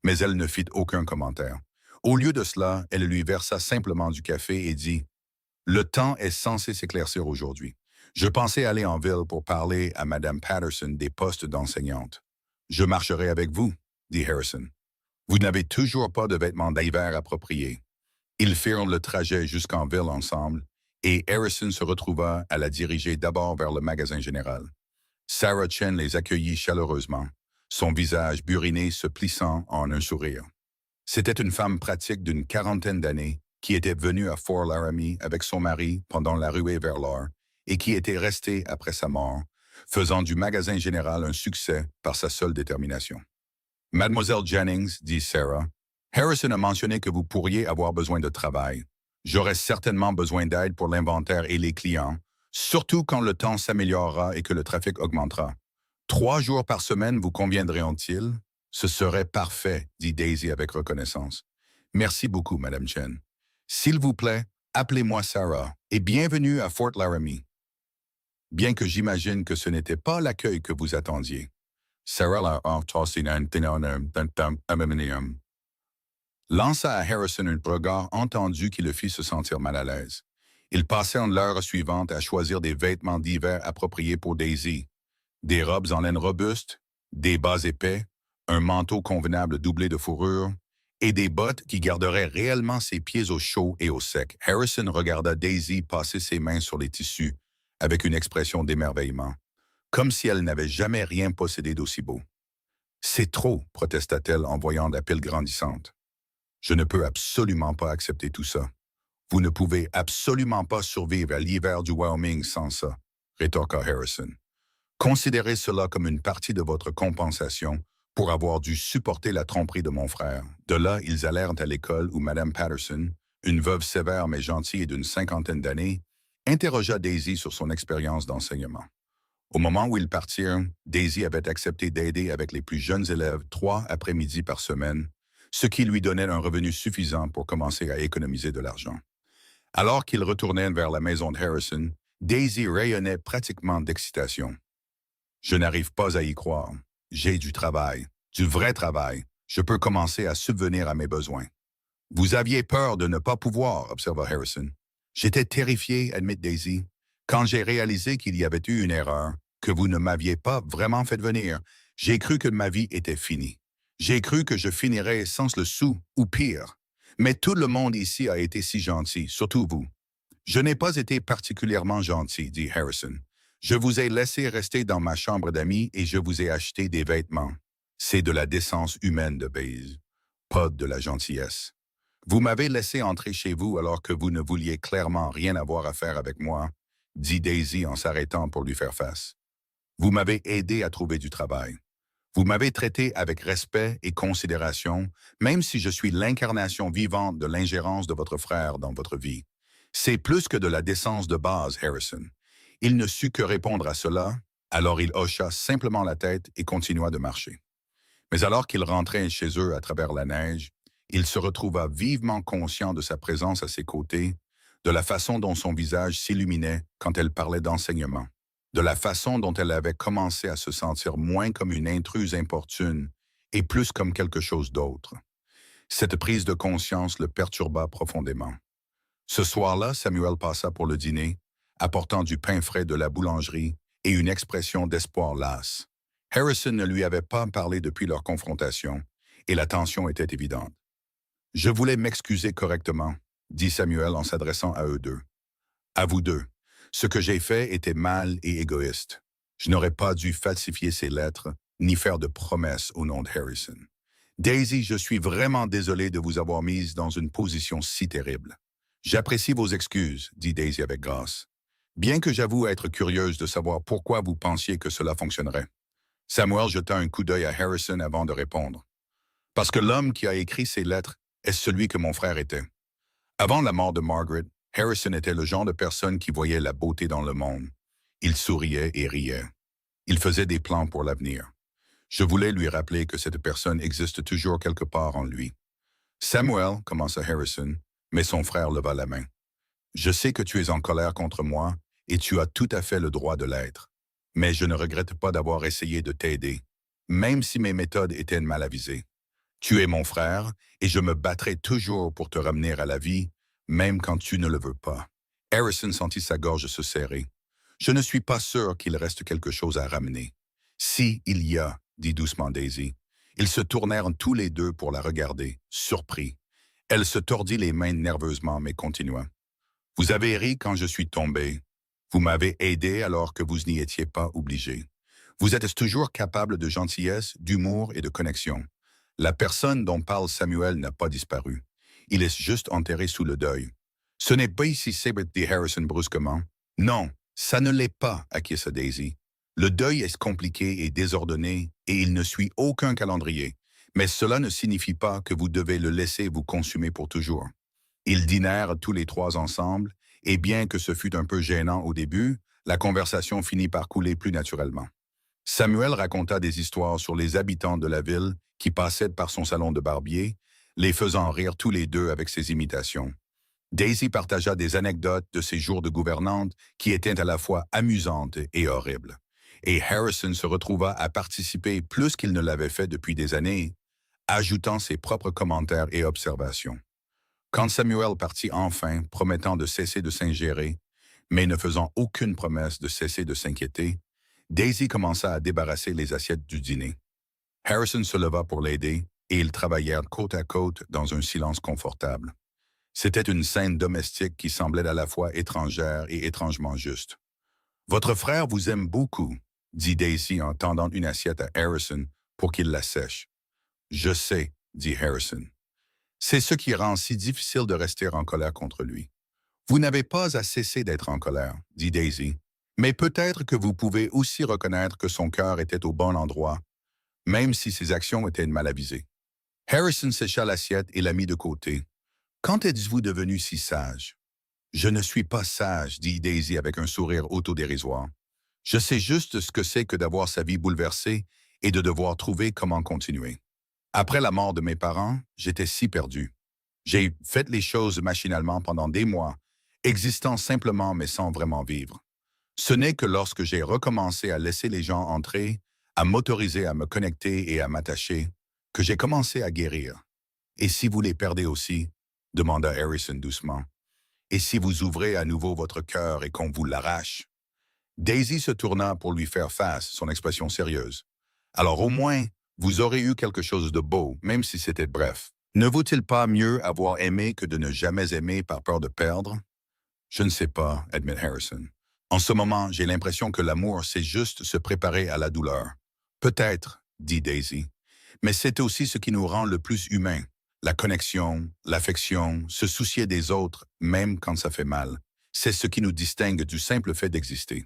mais elle ne fit aucun commentaire. Au lieu de cela, elle lui versa simplement du café et dit « Le temps est censé s'éclaircir aujourd'hui. Je pensais aller en ville pour parler à Madame Patterson des postes d'enseignante. Je marcherai avec vous, dit Harrison. Vous n'avez toujours pas de vêtements d'hiver appropriés. Ils firent le trajet jusqu'en ville ensemble, et Harrison se retrouva à la diriger d'abord vers le magasin général. Sarah Chen les accueillit chaleureusement, son visage buriné se plissant en un sourire. C'était une femme pratique d'une quarantaine d'années qui était venue à Fort Laramie avec son mari pendant la ruée vers l'or et qui était restée après sa mort, faisant du magasin général un succès par sa seule détermination. « Mademoiselle Jennings, dit Sarah, Harrison a mentionné que vous pourriez avoir besoin de travail. J'aurai certainement besoin d'aide pour l'inventaire et les clients, surtout quand le temps s'améliorera et que le trafic augmentera. 3 jours par semaine vous conviendront-ils? Ce serait parfait, dit Daisy avec reconnaissance. Merci beaucoup, Madame Chen. S'il vous plaît, appelez-moi Sarah et bienvenue à Fort Laramie. Bien que j'imagine que ce n'était pas l'accueil que vous attendiez. Sarah lança à Harrison un regard entendu qui le fit se sentir mal à l'aise. Ils passèrent l'heure suivante à choisir des vêtements d'hiver appropriés pour Daisy. Des robes en laine robuste, des bas épais, un manteau convenable doublé de fourrure et des bottes qui garderaient réellement ses pieds au chaud et au sec. Harrison regarda Daisy passer ses mains sur les tissus avec une expression d'émerveillement, comme si elle n'avait jamais rien possédé d'aussi beau. « C'est trop, protesta-t-elle en voyant la pile grandissante. « Je ne peux absolument pas accepter tout ça. Vous ne pouvez absolument pas survivre à l'hiver du Wyoming sans ça, rétorqua Harrison. Considérez cela comme une partie de votre compensation pour avoir dû supporter la tromperie de mon frère. » De là, ils allèrent à l'école où Madame Patterson, une veuve sévère mais gentille et d'une 50aine d'années, interrogea Daisy sur son expérience d'enseignement. Au moment où ils partirent, Daisy avait accepté d'aider avec les plus jeunes élèves 3 après-midi par semaine, ce qui lui donnait un revenu suffisant pour commencer à économiser de l'argent. Alors qu'ils retournaient vers la maison de Harrison, Daisy rayonnait pratiquement d'excitation. « Je n'arrive pas à y croire. J'ai du travail, du vrai travail. Je peux commencer à subvenir à mes besoins. »« Vous aviez peur de ne pas pouvoir, observa Harrison. »« J'étais terrifié, admit Daisy, quand j'ai réalisé qu'il y avait eu une erreur, que vous ne m'aviez pas vraiment fait venir. J'ai cru que ma vie était finie. J'ai cru que je finirais sans le sou, ou pire. Mais tout le monde ici a été si gentil, surtout vous. »« Je n'ai pas été particulièrement gentil, dit Harrison. Je vous ai laissé rester dans ma chambre d'amis et je vous ai acheté des vêtements. C'est de la décence humaine de base, pas de la gentillesse. Vous m'avez laissé entrer chez vous alors que vous ne vouliez clairement rien avoir à faire avec moi, dit Daisy en s'arrêtant pour lui faire face. Vous m'avez aidé à trouver du travail. Vous m'avez traité avec respect et considération, même si je suis l'incarnation vivante de l'ingérence de votre frère dans votre vie. C'est plus que de la décence de base, Harrison. Il ne sut que répondre à cela, alors il hocha simplement la tête et continua de marcher. Mais alors qu'il rentrait chez eux à travers la neige, il se retrouva vivement conscient de sa présence à ses côtés, de la façon dont son visage s'illuminait quand elle parlait d'enseignement, de la façon dont elle avait commencé à se sentir moins comme une intruse importune et plus comme quelque chose d'autre. Cette prise de conscience le perturba profondément. Ce soir-là, Samuel passa pour le dîner, apportant du pain frais de la boulangerie et une expression d'espoir lasse. Harrison ne lui avait pas parlé depuis leur confrontation, et la tension était évidente. Je voulais m'excuser correctement, dit Samuel en s'adressant à eux deux. À vous deux. Ce que j'ai fait était mal et égoïste. Je n'aurais pas dû falsifier ces lettres, ni faire de promesses au nom de Harrison. Daisy, je suis vraiment désolé de vous avoir mise dans une position si terrible. J'apprécie vos excuses, dit Daisy avec grâce. Bien que j'avoue être curieuse de savoir pourquoi vous pensiez que cela fonctionnerait. Samuel jeta un coup d'œil à Harrison avant de répondre. Parce que l'homme qui a écrit ces lettres est celui que mon frère était. Avant la mort de Margaret, Harrison était le genre de personne qui voyait la beauté dans le monde. Il souriait et riait. Il faisait des plans pour l'avenir. Je voulais lui rappeler que cette personne existe toujours quelque part en lui. Samuel, commença Harrison, mais son frère leva la main. Je sais que tu es en colère contre moi et tu as tout à fait le droit de l'être. Mais je ne regrette pas d'avoir essayé de t'aider, même si mes méthodes étaient mal avisées. Tu es mon frère et je me battrai toujours pour te ramener à la vie, même quand tu ne le veux pas. Harrison sentit sa gorge se serrer. Je ne suis pas sûr qu'il reste quelque chose à ramener. Si, il y a, dit doucement Daisy. Ils se tournèrent tous les deux pour la regarder, surpris. Elle se tordit les mains nerveusement, mais continua. Vous avez ri quand je suis tombé. Vous m'avez aidé alors que vous n'y étiez pas obligé. Vous êtes toujours capable de gentillesse, d'humour et de connexion. La personne dont parle Samuel n'a pas disparu. Il est juste enterré sous le deuil. Ce n'est pas ici, Sabret, dit Harrison brusquement. Non, ça ne l'est pas, acquiesça Daisy. Le deuil est compliqué et désordonné et il ne suit aucun calendrier. Mais cela ne signifie pas que vous devez le laisser vous consumer pour toujours. Ils dînèrent tous les trois ensemble et bien que ce fût un peu gênant au début, la conversation finit par couler plus naturellement. Samuel raconta des histoires sur les habitants de la ville qui passaient par son salon de barbier, les faisant rire tous les deux avec ses imitations. Daisy partagea des anecdotes de ses jours de gouvernante qui étaient à la fois amusantes et horribles. Et Harrison se retrouva à participer plus qu'il ne l'avait fait depuis des années, ajoutant ses propres commentaires et observations. Quand Samuel partit enfin, promettant de cesser de s'ingérer, mais ne faisant aucune promesse de cesser de s'inquiéter, Daisy commença à débarrasser les assiettes du dîner. Harrison se leva pour l'aider et ils travaillèrent côte à côte dans un silence confortable. C'était une scène domestique qui semblait à la fois étrangère et étrangement juste. « Votre frère vous aime beaucoup, » dit Daisy en tendant une assiette à Harrison pour qu'il la sèche. « Je sais, » dit Harrison. C'est ce qui rend si difficile de rester en colère contre lui. Vous n'avez pas à cesser d'être en colère, dit Daisy, mais peut-être que vous pouvez aussi reconnaître que son cœur était au bon endroit, même si ses actions étaient mal avisées. Harrison sécha l'assiette et la mit de côté. Quand êtes-vous devenu si sage? Je ne suis pas sage, dit Daisy avec un sourire autodérisoire. Je sais juste ce que c'est que d'avoir sa vie bouleversée et de devoir trouver comment continuer. Après la mort de mes parents, j'étais si perdu. J'ai fait les choses machinalement pendant des mois, existant simplement mais sans vraiment vivre. Ce n'est que lorsque j'ai recommencé à laisser les gens entrer, à m'autoriser à me connecter et à m'attacher, que j'ai commencé à guérir. Et si vous les perdez aussi, demanda Harrison doucement, et si vous ouvrez à nouveau votre cœur et qu'on vous l'arrache? Daisy se tourna pour lui faire face, son expression sérieuse. Alors au moins, vous aurez eu quelque chose de beau, même si c'était bref. Ne vaut-il pas mieux avoir aimé que de ne jamais aimer par peur de perdre? Je ne sais pas, admit Harrison. En ce moment, j'ai l'impression que l'amour, c'est juste se préparer à la douleur. Peut-être, dit Daisy, mais c'est aussi ce qui nous rend le plus humains. La connexion, l'affection, se soucier des autres, même quand ça fait mal. C'est ce qui nous distingue du simple fait d'exister.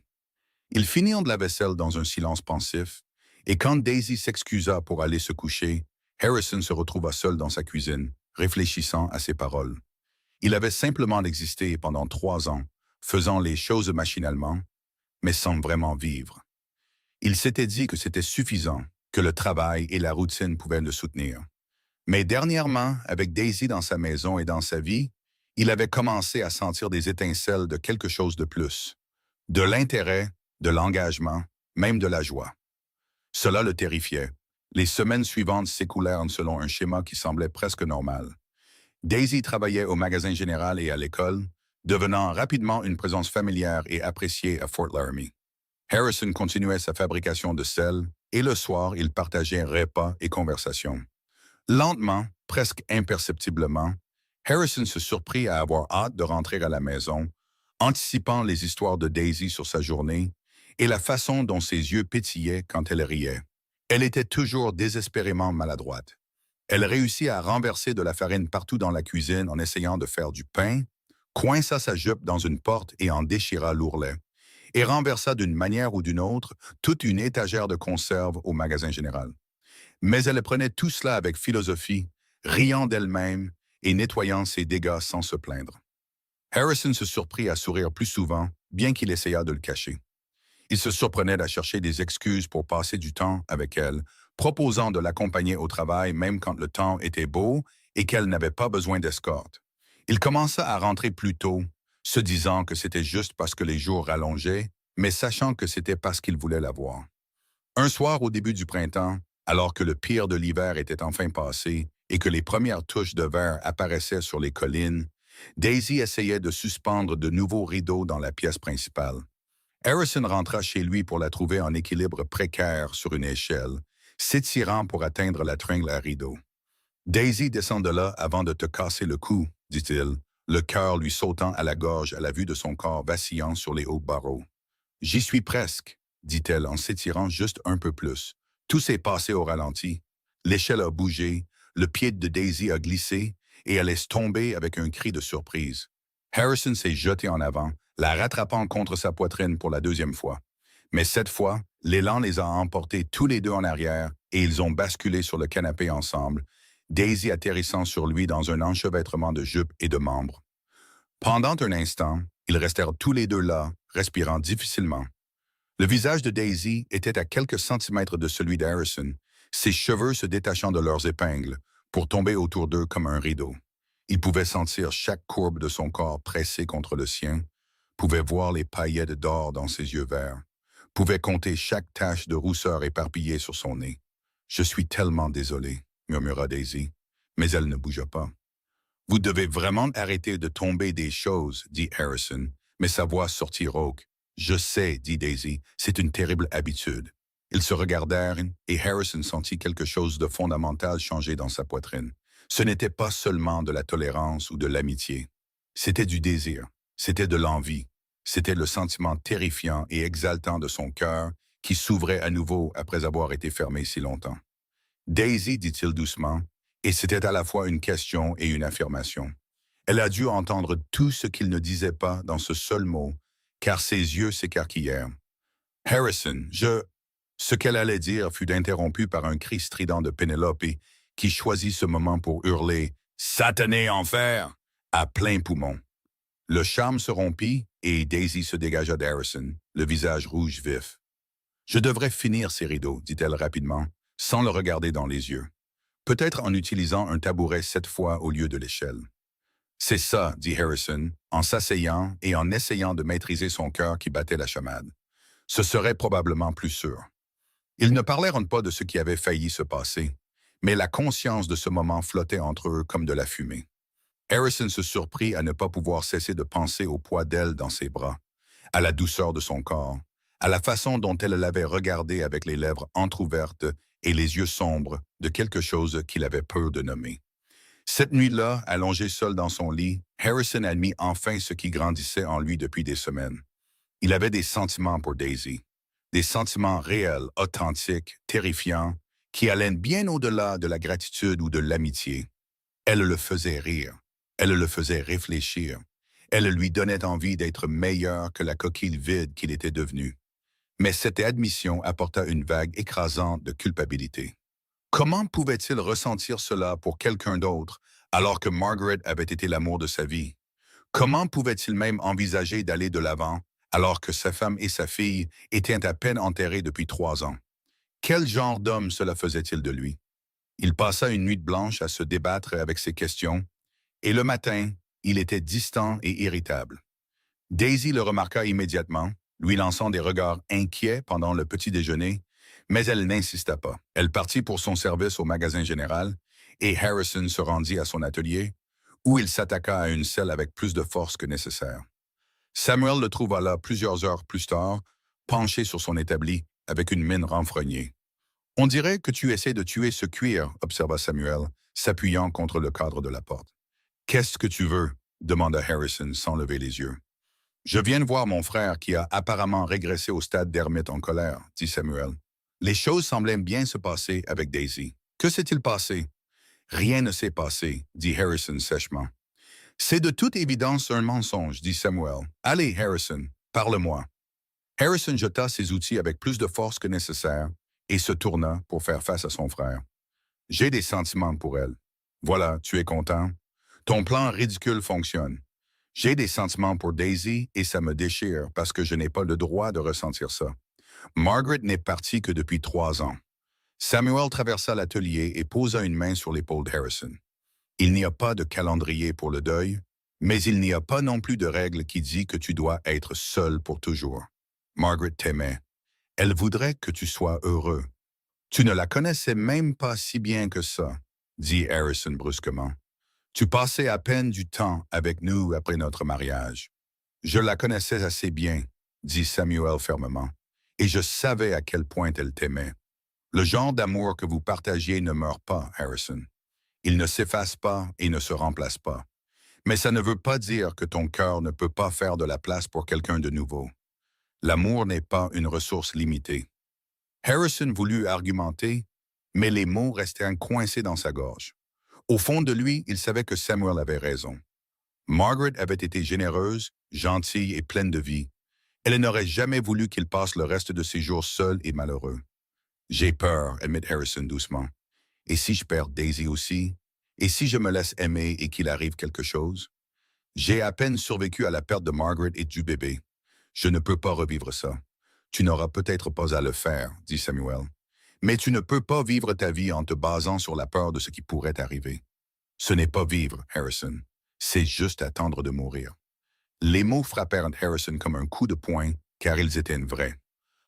Ils finirent de la vaisselle dans un silence pensif, et quand Daisy s'excusa pour aller se coucher, Harrison se retrouva seul dans sa cuisine, réfléchissant à ses paroles. Il avait simplement existé pendant 3 ans, faisant les choses machinalement, mais sans vraiment vivre. Il s'était dit que c'était suffisant, que le travail et la routine pouvaient le soutenir. Mais dernièrement, avec Daisy dans sa maison et dans sa vie, il avait commencé à sentir des étincelles de quelque chose de plus. De l'intérêt, de l'engagement, même de la joie. Cela le terrifiait. Les semaines suivantes s'écoulèrent selon un schéma qui semblait presque normal. Daisy travaillait au magasin général et à l'école, devenant rapidement une présence familière et appréciée à Fort Laramie. Harrison continuait sa fabrication de sel, et le soir, ils partageaient repas et conversations. Lentement, presque imperceptiblement, Harrison se surprit à avoir hâte de rentrer à la maison, anticipant les histoires de Daisy sur sa journée et la façon dont ses yeux pétillaient quand elle riait. Elle était toujours désespérément maladroite. Elle réussit à renverser de la farine partout dans la cuisine en essayant de faire du pain, coinça sa jupe dans une porte et en déchira l'ourlet, et renversa d'une manière ou d'une autre toute une étagère de conserve au magasin général. Mais elle prenait tout cela avec philosophie, riant d'elle-même et nettoyant ses dégâts sans se plaindre. Harrison se surprit à sourire plus souvent, bien qu'il essayât de le cacher. Il se surprenait à chercher des excuses pour passer du temps avec elle, proposant de l'accompagner au travail même quand le temps était beau et qu'elle n'avait pas besoin d'escorte. Il commença à rentrer plus tôt, se disant que c'était juste parce que les jours rallongeaient, mais sachant que c'était parce qu'il voulait la voir. Un soir au début du printemps, alors que le pire de l'hiver était enfin passé et que les premières touches de verre apparaissaient sur les collines, Daisy essayait de suspendre de nouveaux rideaux dans la pièce principale. Harrison rentra chez lui pour la trouver en équilibre précaire sur une échelle, s'étirant pour atteindre la tringle à rideaux. Daisy descend de là avant de te casser le cou, dit-il, le cœur lui sautant à la gorge à la vue de son corps vacillant sur les hauts barreaux. J'y suis presque, dit-elle en s'étirant juste un peu plus. Tout s'est passé au ralenti. L'échelle a bougé, le pied de Daisy a glissé et elle est tombée avec un cri de surprise. Harrison s'est jeté en avant, la rattrapant contre sa poitrine pour la deuxième fois. Mais cette fois, l'élan les a emportés tous les deux en arrière et ils ont basculé sur le canapé ensemble, Daisy atterrissant sur lui dans un enchevêtrement de jupes et de membres. Pendant un instant, ils restèrent tous les deux là, respirant difficilement. Le visage de Daisy était à quelques centimètres de celui d'Harrison, ses cheveux se détachant de leurs épingles pour tomber autour d'eux comme un rideau. Il pouvait sentir chaque courbe de son corps pressée contre le sien, pouvait voir les paillettes d'or dans ses yeux verts, pouvait compter chaque tache de rousseur éparpillée sur son nez. « Je suis tellement désolé, » murmura Daisy, mais elle ne bougea pas. « Vous devez vraiment arrêter de tomber des choses, » dit Harrison, mais sa voix sortit rauque. « Je sais, » dit Daisy, « c'est une terrible habitude. » Ils se regardèrent et Harrison sentit quelque chose de fondamental changer dans sa poitrine. Ce n'était pas seulement de la tolérance ou de l'amitié. C'était du désir, c'était de l'envie, c'était le sentiment terrifiant et exaltant de son cœur qui s'ouvrait à nouveau après avoir été fermé si longtemps. « Daisy, » dit-il doucement, et c'était à la fois une question et une affirmation. Elle a dû entendre tout ce qu'il ne disait pas dans ce seul mot, car ses yeux s'écarquillèrent. « Harrison, Ce qu'elle allait dire fut interrompu par un cri strident de Pénélope qui choisit ce moment pour hurler « Satané enfer !» à plein poumon. Le charme se rompit et Daisy se dégagea d'Harrison, le visage rouge vif. « Je devrais finir ces rideaux, » dit-elle rapidement, sans le regarder dans les yeux. Peut-être en utilisant un tabouret cette fois au lieu de l'échelle. « C'est ça, » dit Harrison, en s'asseyant et en essayant de maîtriser son cœur qui battait la chamade. « Ce serait probablement plus sûr. » Ils ne parlèrent pas de ce qui avait failli se passer, mais la conscience de ce moment flottait entre eux comme de la fumée. Harrison se surprit à ne pas pouvoir cesser de penser au poids d'elle dans ses bras, à la douceur de son corps, à la façon dont elle l'avait regardé avec les lèvres entr'ouvertes et les yeux sombres de quelque chose qu'il avait peur de nommer. Cette nuit-là, allongé seul dans son lit, Harrison admit enfin ce qui grandissait en lui depuis des semaines. Il avait des sentiments pour Daisy. Des sentiments réels, authentiques, terrifiants, qui allaient bien au-delà de la gratitude ou de l'amitié. Elle le faisait rire, elle le faisait réfléchir, elle lui donnait envie d'être meilleur que la coquille vide qu'il était devenu. Mais cette admission apporta une vague écrasante de culpabilité. Comment pouvait-il ressentir cela pour quelqu'un d'autre alors que Margaret avait été l'amour de sa vie? Comment pouvait-il même envisager d'aller de l'avant alors que sa femme et sa fille étaient à peine enterrées depuis 3 ans? Quel genre d'homme cela faisait-il de lui? Il passa une nuit blanche à se débattre avec ces questions, et le matin, il était distant et irritable. Daisy le remarqua immédiatement, lui lançant des regards inquiets pendant le petit déjeuner, mais elle n'insista pas. Elle partit pour son service au magasin général, et Harrison se rendit à son atelier, où il s'attaqua à une selle avec plus de force que nécessaire. Samuel le trouva là plusieurs heures plus tard, penché sur son établi, avec une mine renfrognée. On dirait que tu essaies de tuer ce cuir, observa Samuel, s'appuyant contre le cadre de la porte. Qu'est-ce que tu veux? Demanda Harrison sans lever les yeux. Je viens de voir mon frère qui a apparemment régressé au stade d'ermite en colère, dit Samuel. Les choses semblaient bien se passer avec Daisy. Que s'est-il passé? Rien ne s'est passé, dit Harrison sèchement. C'est de toute évidence un mensonge, dit Samuel. Allez, Harrison, parle-moi. Harrison jeta ses outils avec plus de force que nécessaire et se tourna pour faire face à son frère. J'ai des sentiments pour elle. Voilà, tu es content? Ton plan ridicule fonctionne. J'ai des sentiments pour Daisy et ça me déchire parce que je n'ai pas le droit de ressentir ça. Margaret n'est partie que depuis 3 ans. Samuel traversa l'atelier et posa une main sur l'épaule d'Harrison. Il n'y a pas de calendrier pour le deuil, mais il n'y a pas non plus de règle qui dit que tu dois être seul pour toujours. Margaret t'aimait. Elle voudrait que tu sois heureux. Tu ne la connaissais même pas si bien que ça, dit Harrison brusquement. Tu passais à peine du temps avec nous après notre mariage. Je la connaissais assez bien, dit Samuel fermement, et je savais à quel point elle t'aimait. Le genre d'amour que vous partagiez ne meurt pas, Harrison. Il ne s'efface pas et ne se remplace pas. Mais ça ne veut pas dire que ton cœur ne peut pas faire de la place pour quelqu'un de nouveau. L'amour n'est pas une ressource limitée. Harrison voulut argumenter, mais les mots restaient coincés dans sa gorge. Au fond de lui, il savait que Samuel avait raison. Margaret avait été généreuse, gentille et pleine de vie. Elle n'aurait jamais voulu qu'il passe le reste de ses jours seul et malheureux. J'ai peur, admit Harrison doucement. Et si je perds Daisy aussi? Et si je me laisse aimer et qu'il arrive quelque chose? J'ai à peine survécu à la perte de Margaret et du bébé. Je ne peux pas revivre ça. Tu n'auras peut-être pas à le faire, dit Samuel. Mais tu ne peux pas vivre ta vie en te basant sur la peur de ce qui pourrait arriver. Ce n'est pas vivre, Harrison. C'est juste attendre de mourir. Les mots frappèrent Harrison comme un coup de poing, car ils étaient vrais.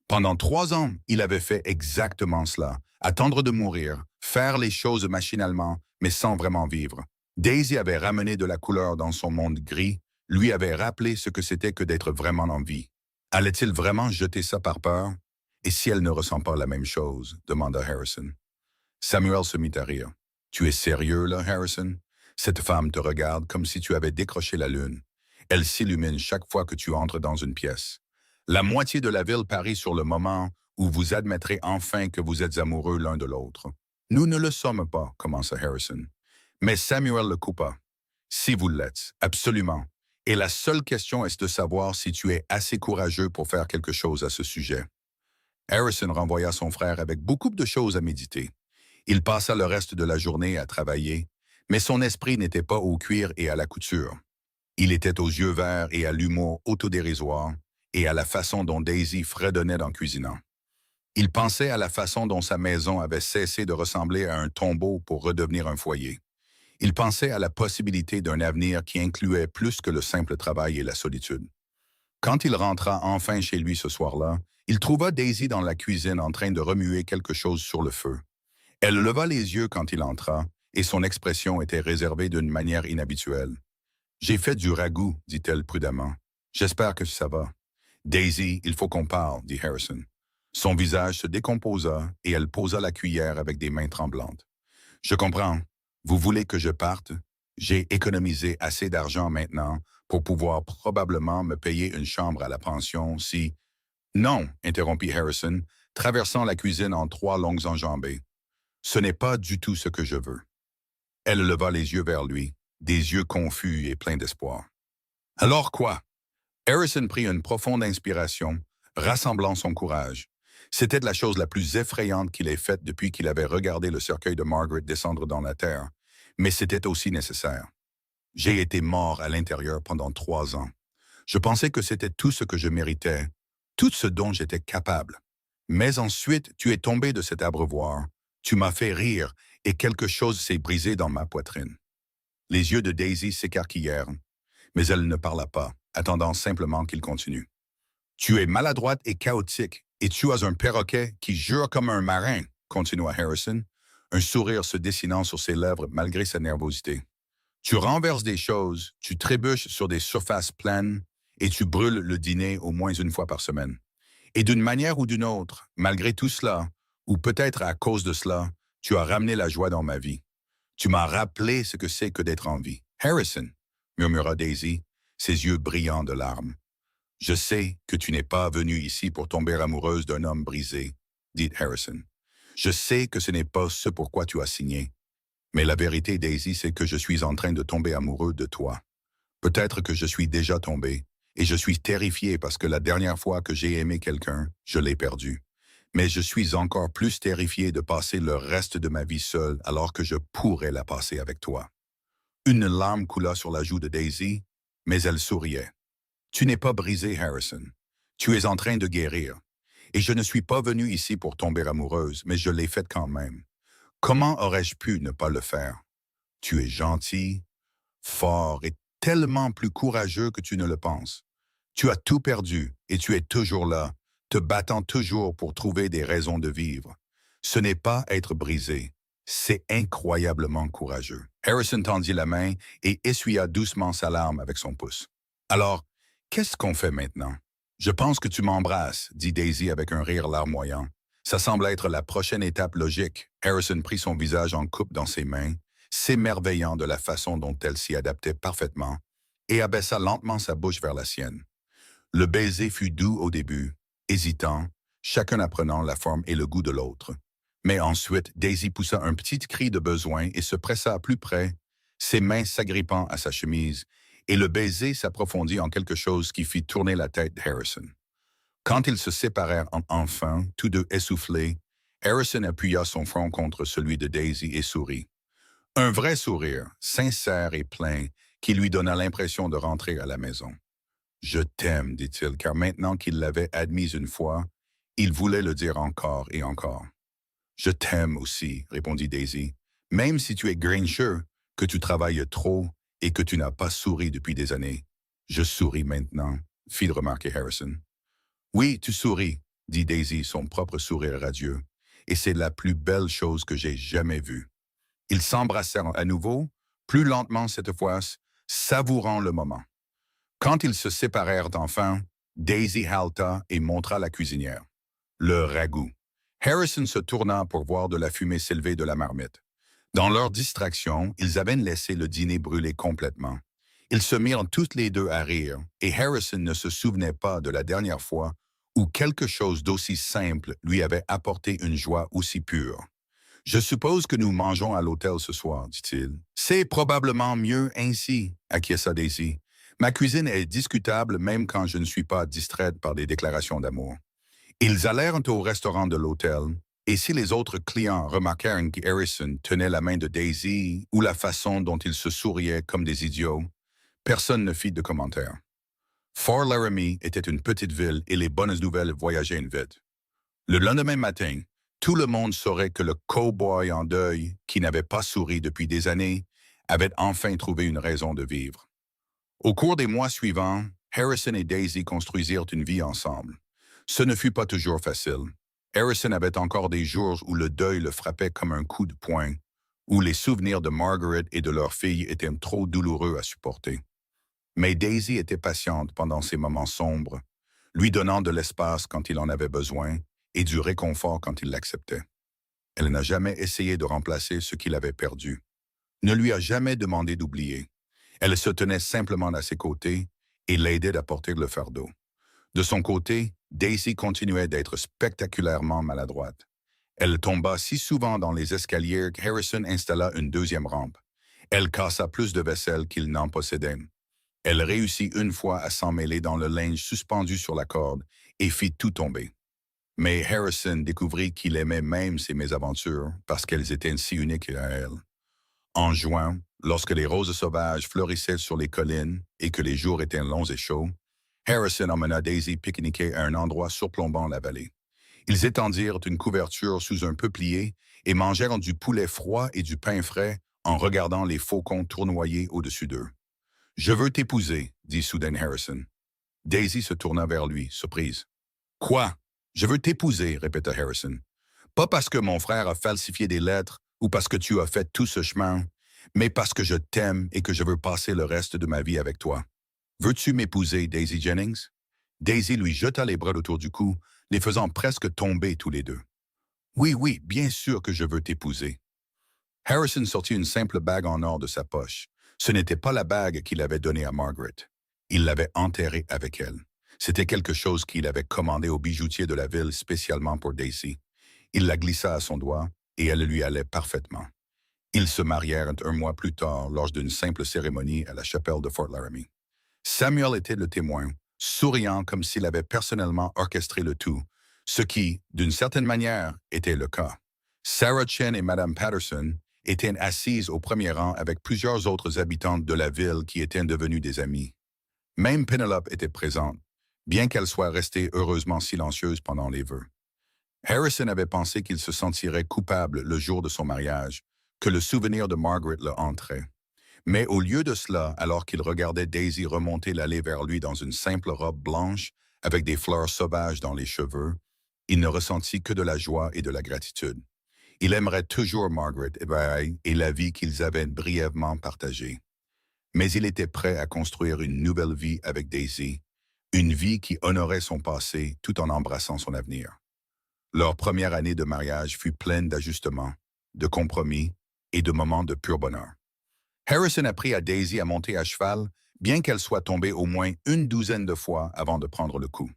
Pendant 3 ans, il avait fait exactement cela, attendre de mourir, faire les choses machinalement, mais sans vraiment vivre. Daisy avait ramené de la couleur dans son monde gris, lui avait rappelé ce que c'était que d'être vraiment en vie. Allait-il vraiment jeter ça par peur? Et si elle ne ressent pas la même chose? Demanda Harrison. Samuel se mit à rire. Tu es sérieux, là, Harrison? Cette femme te regarde comme si tu avais décroché la lune. Elle s'illumine chaque fois que tu entres dans une pièce. La moitié de la ville parie sur le moment où vous admettrez enfin que vous êtes amoureux l'un de l'autre. Nous ne le sommes pas, commença Harrison. Mais Samuel le coupa. Si vous l'êtes, absolument. Et la seule question est de savoir si tu es assez courageux pour faire quelque chose à ce sujet. Harrison renvoya son frère avec beaucoup de choses à méditer. Il passa le reste de la journée à travailler, mais son esprit n'était pas au cuir et à la couture. Il était aux yeux verts et à l'humour autodérisoire, et à la façon dont Daisy fredonnait en cuisinant. Il pensait à la façon dont sa maison avait cessé de ressembler à un tombeau pour redevenir un foyer. Il pensait à la possibilité d'un avenir qui incluait plus que le simple travail et la solitude. Quand il rentra enfin chez lui ce soir-là, il trouva Daisy dans la cuisine en train de remuer quelque chose sur le feu. Elle leva les yeux quand il entra, et son expression était réservée d'une manière inhabituelle. « J'ai fait du ragoût, dit-elle prudemment. J'espère que ça va. » « Daisy, il faut qu'on parle, dit Harrison. Son visage se décomposa et elle posa la cuillère avec des mains tremblantes. « Je comprends. Vous voulez que je parte? J'ai économisé assez d'argent maintenant pour pouvoir probablement me payer une chambre à la pension si... » « Non, interrompit Harrison, traversant la cuisine en 3 longues enjambées. « Ce n'est pas du tout ce que je veux. » Elle leva les yeux vers lui, des yeux confus et pleins d'espoir. « Alors quoi? » Harrison prit une profonde inspiration, rassemblant son courage. C'était la chose la plus effrayante qu'il ait faite depuis qu'il avait regardé le cercueil de Margaret descendre dans la terre, mais c'était aussi nécessaire. J'ai été mort à l'intérieur pendant 3 ans. Je pensais que c'était tout ce que je méritais, tout ce dont j'étais capable. Mais ensuite, tu es tombé de cet abreuvoir, tu m'as fait rire et quelque chose s'est brisé dans ma poitrine. Les yeux de Daisy s'écarquillèrent, mais elle ne parla pas, attendant simplement qu'il continue. Tu es maladroite et chaotique, et tu as un perroquet qui jure comme un marin, continua Harrison, un sourire se dessinant sur ses lèvres malgré sa nervosité. Tu renverses des choses, tu trébuches sur des surfaces pleines, et tu brûles le dîner au moins 1 fois par semaine. Et d'une manière ou d'une autre, malgré tout cela, Ou peut-être à cause de cela, tu as ramené la joie dans ma vie. Tu m'as rappelé ce que c'est que d'être en vie. Harrison, murmura Daisy, ses yeux brillants de larmes. Je sais que tu n'es pas venue ici pour tomber amoureuse d'un homme brisé, dit Harrison. Je sais que ce n'est pas ce pourquoi tu as signé. Mais la vérité, Daisy, c'est que je suis en train de tomber amoureux de toi. Peut-être que je suis déjà tombé, et je suis terrifié parce que la dernière fois que j'ai aimé quelqu'un, je l'ai perdu. Mais je suis encore plus terrifié de passer le reste de ma vie seul alors que je pourrais la passer avec toi. Une larme coula sur la joue de Daisy, mais elle souriait. Tu n'es pas brisé, Harrison. Tu es en train de guérir. Et je ne suis pas venue ici pour tomber amoureuse, mais je l'ai faite quand même. Comment aurais-je pu ne pas le faire? Tu es gentil, fort et tellement plus courageux que tu ne le penses. Tu as tout perdu et tu es toujours là, te battant toujours pour trouver des raisons de vivre. Ce n'est pas être brisé, c'est incroyablement courageux. Harrison tendit la main et essuya doucement sa larme avec son pouce. Alors, qu'est-ce qu'on fait maintenant? Je pense que tu m'embrasses, dit Daisy avec un rire larmoyant. Ça semble être la prochaine étape logique. Harrison prit son visage en coupe dans ses mains, s'émerveillant de la façon dont elle s'y adaptait parfaitement, et abaissa lentement sa bouche vers la sienne. Le baiser fut doux au début, hésitant, chacun apprenant la forme et le goût de l'autre. Mais ensuite, Daisy poussa un petit cri de besoin et se pressa plus près, ses mains s'agrippant à sa chemise, et le baiser s'approfondit en quelque chose qui fit tourner la tête d'Harrison. Quand ils se séparèrent enfin, tous deux essoufflés, Harrison appuya son front contre celui de Daisy et sourit. Un vrai sourire, sincère et plein, qui lui donna l'impression de rentrer à la maison. « Je t'aime, dit-il, car maintenant qu'il l'avait admise une fois, il voulait le dire encore et encore. « Je t'aime aussi, répondit Daisy, même si tu es grincheux, que tu travailles trop et que tu n'as pas souri depuis des années. Je souris maintenant, fit remarquer Harrison. Oui, tu souris, dit Daisy, son propre sourire radieux, et c'est la plus belle chose que j'ai jamais vue. Ils s'embrassèrent à nouveau, plus lentement cette fois, savourant le moment. Quand ils se séparèrent enfin, Daisy halta et montra la cuisinière. Le ragoût. Harrison se tourna pour voir de la fumée s'élever de la marmite. Dans leur distraction, ils avaient laissé le dîner brûler complètement. Ils se mirent toutes les deux à rire, et Harrison ne se souvenait pas de la dernière fois où quelque chose d'aussi simple lui avait apporté une joie aussi pure. « Je suppose que nous mangeons à l'hôtel ce soir, dit-il. « C'est probablement mieux ainsi, acquiesça Daisy. Ma cuisine est discutable même quand je ne suis pas distraite par des déclarations d'amour. » Ils allèrent au restaurant de l'hôtel, et si les autres clients remarquèrent qu'Harrison tenait la main de Daisy ou la façon dont ils se souriaient comme des idiots, personne ne fit de commentaire. Fort Laramie était une petite ville et les bonnes nouvelles voyageaient vite. Le lendemain matin, tout le monde saurait que le cow-boy en deuil, qui n'avait pas souri depuis des années, avait enfin trouvé une raison de vivre. Au cours des mois suivants, Harrison et Daisy construisirent une vie ensemble. Ce ne fut pas toujours facile. Harrison avait encore des jours où le deuil le frappait comme un coup de poing, où les souvenirs de Margaret et de leur fille étaient trop douloureux à supporter. Mais Daisy était patiente pendant ces moments sombres, lui donnant de l'espace quand il en avait besoin et du réconfort quand il l'acceptait. Elle n'a jamais essayé de remplacer ce qu'il avait perdu, ne lui a jamais demandé d'oublier. Elle se tenait simplement à ses côtés et l'aidait à porter le fardeau. De son côté, Daisy continuait d'être spectaculairement maladroite. Elle tomba si souvent dans les escaliers qu'Harrison installa une deuxième rampe. Elle cassa plus de vaisselle qu'il n'en possédait. Elle réussit une fois à s'emmêler dans le linge suspendu sur la corde et fit tout tomber. Mais Harrison découvrit qu'il aimait même ses mésaventures parce qu'elles étaient si uniques à elle. En juin, lorsque les roses sauvages fleurissaient sur les collines et que les jours étaient longs et chauds, Harrison emmena Daisy pique-niquer à un endroit surplombant la vallée. Ils étendirent une couverture sous un peuplier et mangèrent du poulet froid et du pain frais en regardant les faucons tournoyer au-dessus d'eux. « Je veux t'épouser, dit soudain Harrison. Daisy se tourna vers lui, surprise. « Quoi? Je veux t'épouser, répéta Harrison. Pas parce que mon frère a falsifié des lettres ou parce que tu as fait tout ce chemin, mais parce que je t'aime et que je veux passer le reste de ma vie avec toi. Veux-tu m'épouser, Daisy Jennings? » Daisy lui jeta les bras autour du cou, les faisant presque tomber tous les deux. « Oui, oui, bien sûr que je veux t'épouser. Harrison sortit une simple bague en or de sa poche. Ce n'était pas la bague qu'il avait donnée à Margaret. Il l'avait enterrée avec elle. C'était quelque chose qu'il avait commandé au bijoutier de la ville spécialement pour Daisy. Il la glissa à son doigt et elle lui allait parfaitement. Ils se marièrent un mois plus tard lors d'une simple cérémonie à la chapelle de Fort Laramie. Samuel était le témoin, souriant comme s'il avait personnellement orchestré le tout, ce qui, d'une certaine manière, était le cas. Sarah Chen et Madame Patterson étaient assises au premier rang avec plusieurs autres habitantes de la ville qui étaient devenues des amies. Même Penelope était présente, bien qu'elle soit restée heureusement silencieuse pendant les vœux. Harrison avait pensé qu'il se sentirait coupable le jour de son mariage, que le souvenir de Margaret le hanterait. Mais au lieu de cela, alors qu'il regardait Daisy remonter l'allée vers lui dans une simple robe blanche, avec des fleurs sauvages dans les cheveux, il ne ressentit que de la joie et de la gratitude. Il aimerait toujours Margaret et la vie qu'ils avaient brièvement partagée. Mais il était prêt à construire une nouvelle vie avec Daisy, une vie qui honorait son passé tout en embrassant son avenir. Leur première année de mariage fut pleine d'ajustements, de compromis et de moments de pur bonheur. Harrison apprit à Daisy à monter à cheval, bien qu'elle soit tombée au moins une douzaine de fois avant de prendre le coup.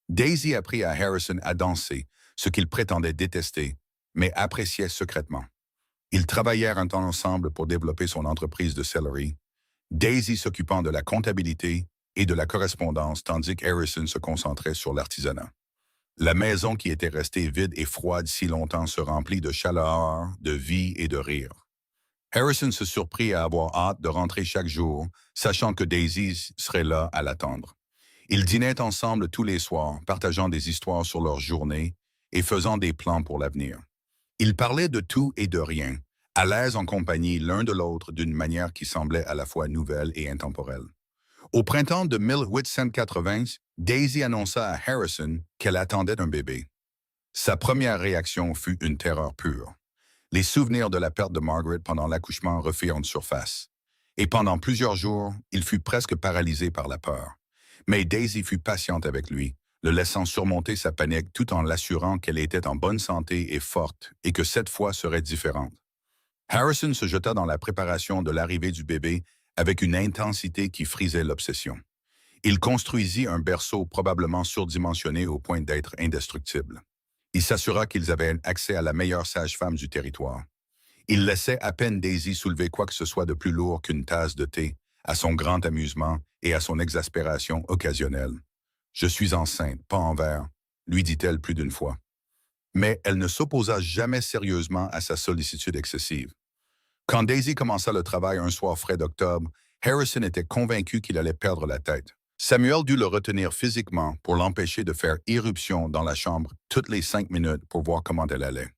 Daisy apprit à Harrison à danser, ce qu'il prétendait détester, mais appréciait secrètement. Ils travaillèrent un temps ensemble pour développer son entreprise de sellerie, Daisy s'occupant de la comptabilité et de la correspondance, tandis qu'Harrison se concentrait sur l'artisanat. La maison qui était restée vide et froide si longtemps se remplit de chaleur, de vie et de rire. Harrison se surprit à avoir hâte de rentrer chaque jour, sachant que Daisy serait là à l'attendre. Ils dînaient ensemble tous les soirs, partageant des histoires sur leur journée et faisant des plans pour l'avenir. Ils parlaient de tout et de rien, à l'aise en compagnie l'un de l'autre d'une manière qui semblait à la fois nouvelle et intemporelle. Au printemps de 1880, Daisy annonça à Harrison qu'elle attendait un bébé. Sa première réaction fut une terreur pure. Les souvenirs de la perte de Margaret pendant l'accouchement refirent surface. Et pendant plusieurs jours, il fut presque paralysé par la peur. Mais Daisy fut patiente avec lui, le laissant surmonter sa panique tout en l'assurant qu'elle était en bonne santé et forte et que cette fois serait différente. Harrison se jeta dans la préparation de l'arrivée du bébé avec une intensité qui frisait l'obsession. Il construisit un berceau probablement surdimensionné au point d'être indestructible. Il s'assura qu'ils avaient accès à la meilleure sage-femme du territoire. Il laissait à peine Daisy soulever quoi que ce soit de plus lourd qu'une tasse de thé, à son grand amusement et à son exaspération occasionnelle. « Je suis enceinte, pas en verre », lui dit-elle plus d'une fois. Mais elle ne s'opposa jamais sérieusement à sa sollicitude excessive. Quand Daisy commença le travail un soir frais d'octobre, Harrison était convaincu qu'il allait perdre la tête. Samuel dut le retenir physiquement pour l'empêcher de faire irruption dans la chambre toutes les 5 minutes pour voir comment elle allait.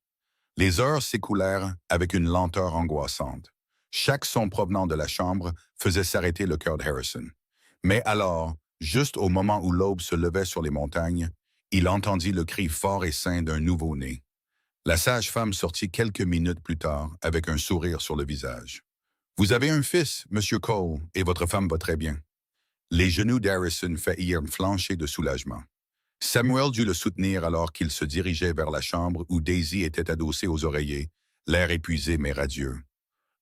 Les heures s'écoulèrent avec une lenteur angoissante. Chaque son provenant de la chambre faisait s'arrêter le cœur de Harrison. Mais alors, juste au moment où l'aube se levait sur les montagnes, il entendit le cri fort et sain d'un nouveau-né. La sage-femme sortit quelques minutes plus tard avec un sourire sur le visage. « Vous avez un fils, Monsieur Cole, et votre femme va très bien. » Les genoux d'Harrison faillirent flancher de soulagement. Samuel dut le soutenir alors qu'il se dirigeait vers la chambre où Daisy était adossée aux oreillers, l'air épuisé mais radieux.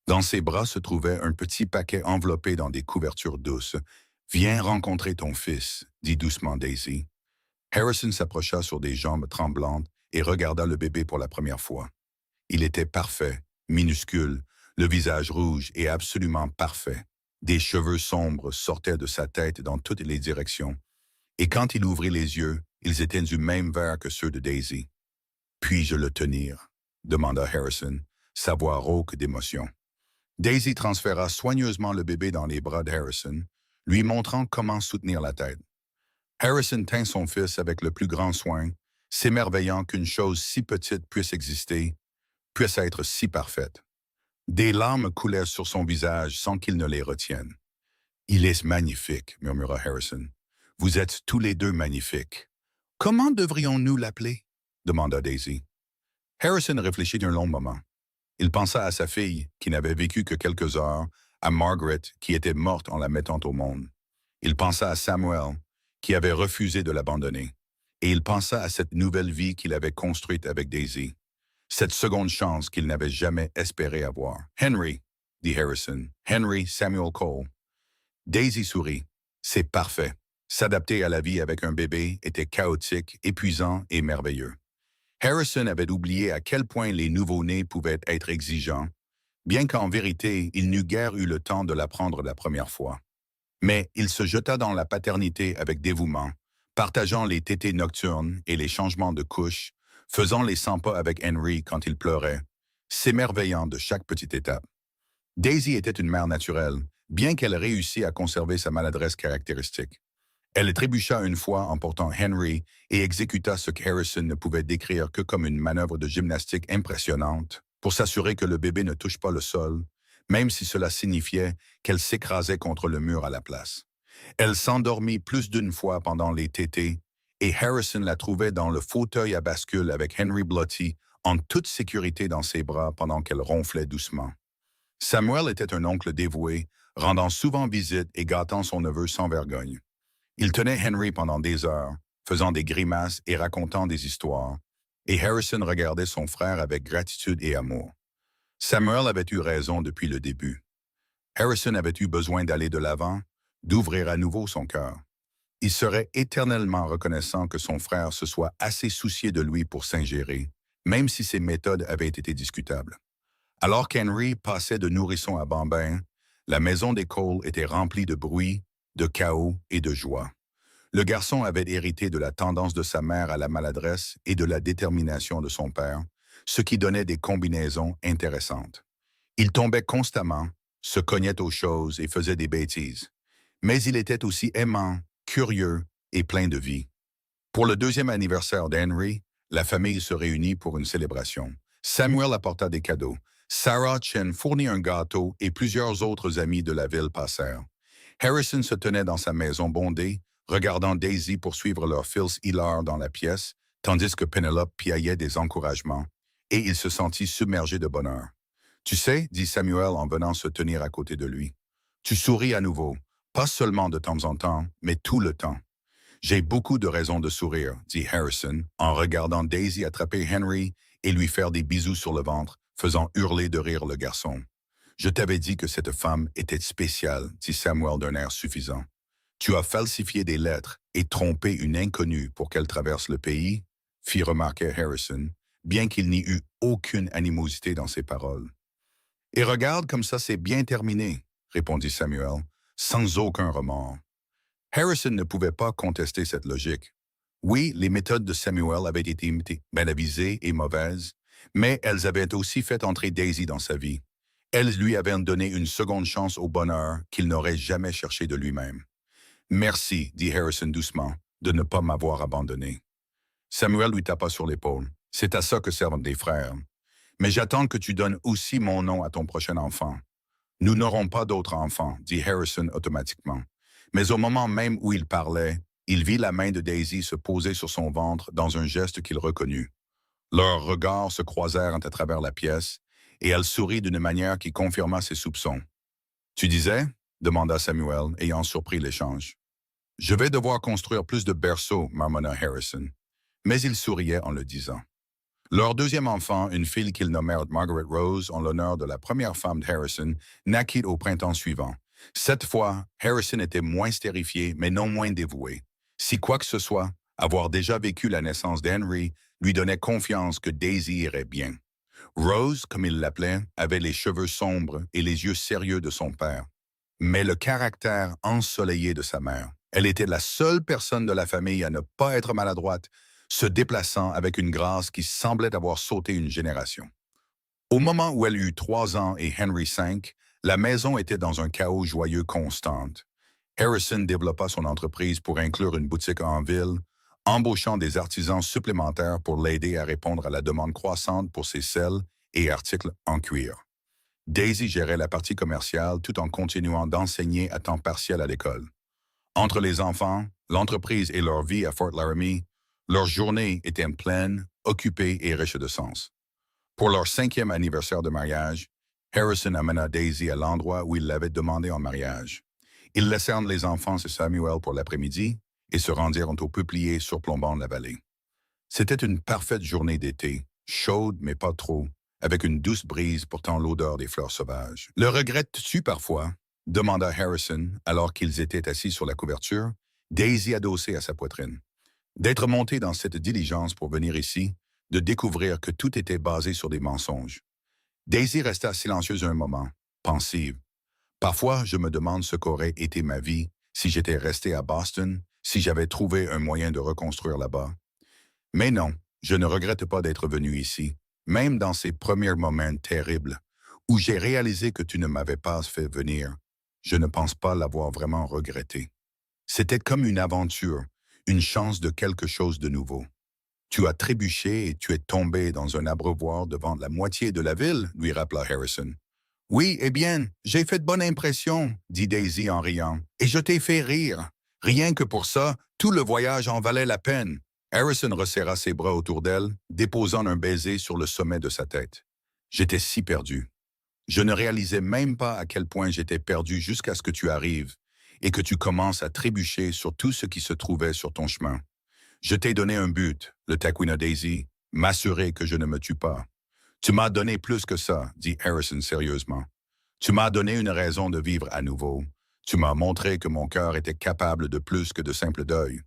Dans ses bras se trouvait un petit paquet enveloppé dans des couvertures douces. « Viens rencontrer ton fils », dit doucement Daisy. Harrison s'approcha sur des jambes tremblantes et regarda le bébé pour la première fois. Il était parfait, minuscule, le visage rouge et absolument parfait. Des cheveux sombres sortaient de sa tête dans toutes les directions. Et quand il ouvrit les yeux, ils étaient du même vert que ceux de Daisy. « Puis-je le tenir ?» demanda Harrison, sa voix rauque d'émotion. Daisy transféra soigneusement le bébé dans les bras d'Harrison, lui montrant comment soutenir la tête. Harrison tint son fils avec le plus grand soin, s'émerveillant qu'une chose si petite puisse exister, puisse être si parfaite. Des larmes coulèrent sur son visage sans qu'il ne les retienne. « Il est magnifique », murmura Harrison. « Vous êtes tous les deux magnifiques. »« Comment devrions-nous l'appeler » demanda Daisy. Harrison réfléchit un long moment. Il pensa à sa fille, qui n'avait vécu que quelques heures, à Margaret, qui était morte en la mettant au monde. Il pensa à Samuel, qui avait refusé de l'abandonner. Et il pensa à cette nouvelle vie qu'il avait construite avec Daisy. Cette seconde chance qu'il n'avait jamais espéré avoir. Henry, dit Harrison. Henry Samuel Cole. Daisy sourit. C'est parfait. S'adapter à la vie avec un bébé était chaotique, épuisant et merveilleux. Harrison avait oublié à quel point les nouveau-nés pouvaient être exigeants, bien qu'en vérité, il n'eût guère eu le temps de l'apprendre la première fois. Mais il se jeta dans la paternité avec dévouement, partageant les tétées nocturnes et les changements de couche, faisant les 100 pas avec Henry quand il pleurait, s'émerveillant de chaque petite étape. Daisy était une mère naturelle, bien qu'elle réussît à conserver sa maladresse caractéristique. Elle trébucha une fois en portant Henry et exécuta ce que Harrison ne pouvait décrire que comme une manœuvre de gymnastique impressionnante pour s'assurer que le bébé ne touche pas le sol, même si cela signifiait qu'elle s'écrasait contre le mur à la place. Elle s'endormit plus d'une fois pendant les tétées et Harrison la trouvait dans le fauteuil à bascule avec Henry blotti en toute sécurité dans ses bras pendant qu'elle ronflait doucement. Samuel était un oncle dévoué, rendant souvent visite et gâtant son neveu sans vergogne. Il tenait Henry pendant des heures, faisant des grimaces et racontant des histoires, et Harrison regardait son frère avec gratitude et amour. Samuel avait eu raison depuis le début. Harrison avait eu besoin d'aller de l'avant, d'ouvrir à nouveau son cœur. Il serait éternellement reconnaissant que son frère se soit assez soucié de lui pour s'ingérer, même si ses méthodes avaient été discutables. Alors qu'Henry passait de nourrisson à bambin, la maison des Cole était remplie de bruit, de chaos et de joie. Le garçon avait hérité de la tendance de sa mère à la maladresse et de la détermination de son père, ce qui donnait des combinaisons intéressantes. Il tombait constamment, se cognait aux choses et faisait des bêtises. Mais il était aussi aimant, curieux et plein de vie. Pour le deuxième anniversaire d'Henry, la famille se réunit pour une célébration. Samuel apporta des cadeaux. Sarah Chen fournit un gâteau et plusieurs autres amis de la ville passèrent. Harrison se tenait dans sa maison bondée, regardant Daisy poursuivre leur fils hilar dans la pièce, tandis que Penelope piaillait des encouragements, et il se sentit submergé de bonheur. « Tu sais, dit Samuel en venant se tenir à côté de lui, tu souris à nouveau, pas seulement de temps en temps, mais tout le temps. J'ai beaucoup de raisons de sourire, dit Harrison, en regardant Daisy attraper Henry et lui faire des bisous sur le ventre, faisant hurler de rire le garçon. Je t'avais dit que cette femme était spéciale, dit Samuel d'un air suffisant. Tu as falsifié des lettres et trompé une inconnue pour qu'elle traverse le pays, fit remarquer Harrison, bien qu'il n'y eût aucune animosité dans ses paroles. Et regarde comme ça c'est bien terminé, répondit Samuel, sans aucun remords. Harrison ne pouvait pas contester cette logique. Oui, les méthodes de Samuel avaient été mal avisées et mauvaises, mais elles avaient aussi fait entrer Daisy dans sa vie. Elles lui avaient donné une seconde chance au bonheur qu'il n'aurait jamais cherché de lui-même. Merci, dit Harrison doucement, de ne pas m'avoir abandonné. Samuel lui tapa sur l'épaule. C'est à ça que servent des frères. Mais j'attends que tu donnes aussi mon nom à ton prochain enfant. Nous n'aurons pas d'autres enfants, dit Harrison automatiquement. Mais au moment même où il parlait, il vit la main de Daisy se poser sur son ventre dans un geste qu'il reconnut. Leurs regards se croisèrent à travers la pièce, et elle sourit d'une manière qui confirma ses soupçons. « Tu disais ?» demanda Samuel, ayant surpris l'échange. « Je vais devoir construire plus de berceaux, marmonna Harrison. » Mais il souriait en le disant. Leur deuxième enfant, une fille qu'ils nommèrent Margaret Rose en l'honneur de la première femme d'Harrison, naquit au printemps suivant. Cette fois, Harrison était moins stérifié, mais non moins dévoué. Si quoi que ce soit, avoir déjà vécu la naissance d'Henry lui donnait confiance que Daisy irait bien. Rose, comme il l'appelait, avait les cheveux sombres et les yeux sérieux de son père, mais le caractère ensoleillé de sa mère. Elle était la seule personne de la famille à ne pas être maladroite, se déplaçant avec une grâce qui semblait avoir sauté une génération. Au moment où elle eut 3 ans et Henry 5, la maison était dans un chaos joyeux constant. Harrison développa son entreprise pour inclure une boutique en ville, embauchant des artisans supplémentaires pour l'aider à répondre à la demande croissante pour ses sels et articles en cuir. Daisy gérait la partie commerciale tout en continuant d'enseigner à temps partiel à l'école. Entre les enfants, l'entreprise et leur vie à Fort Laramie, leur journée était pleine, occupée et riche de sens. Pour leur 5e anniversaire de mariage, Harrison amena Daisy à l'endroit où il l'avait demandé en mariage. Ils laissèrent les enfants chez Samuel pour l'après-midi et se rendirent au peuplier surplombant la vallée. C'était une parfaite journée d'été, chaude mais pas trop, avec une douce brise portant l'odeur des fleurs sauvages. Le regrettes-tu parfois? Demanda Harrison alors qu'ils étaient assis sur la couverture, Daisy adossée à sa poitrine. D'être monté dans cette diligence pour venir ici, de découvrir que tout était basé sur des mensonges. Daisy resta silencieuse un moment, pensive. Parfois, je me demande ce qu'aurait été ma vie si j'étais resté à Boston, si j'avais trouvé un moyen de reconstruire là-bas. Mais non, je ne regrette pas d'être venu ici, même dans ces premiers moments terribles, où j'ai réalisé que tu ne m'avais pas fait venir. Je ne pense pas l'avoir vraiment regretté. C'était comme une aventure, une chance de quelque chose de nouveau. Tu as trébuché et tu es tombé dans un abreuvoir devant la moitié de la ville, lui rappela Harrison. Oui, eh bien, j'ai fait de bonne impression, dit Daisy en riant, et je t'ai fait rire. Rien que pour ça, tout le voyage en valait la peine. Harrison resserra ses bras autour d'elle, déposant un baiser sur le sommet de sa tête. J'étais si perdu. Je ne réalisais même pas à quel point j'étais perdu jusqu'à ce que tu arrives et que tu commences à trébucher sur tout ce qui se trouvait sur ton chemin. Je t'ai donné un but, le taquina Daisy, m'assurer que je ne me tue pas. Tu m'as donné plus que ça, dit Harrison sérieusement. Tu m'as donné une raison de vivre à nouveau. Tu m'as montré que mon cœur était capable de plus que de simple deuil.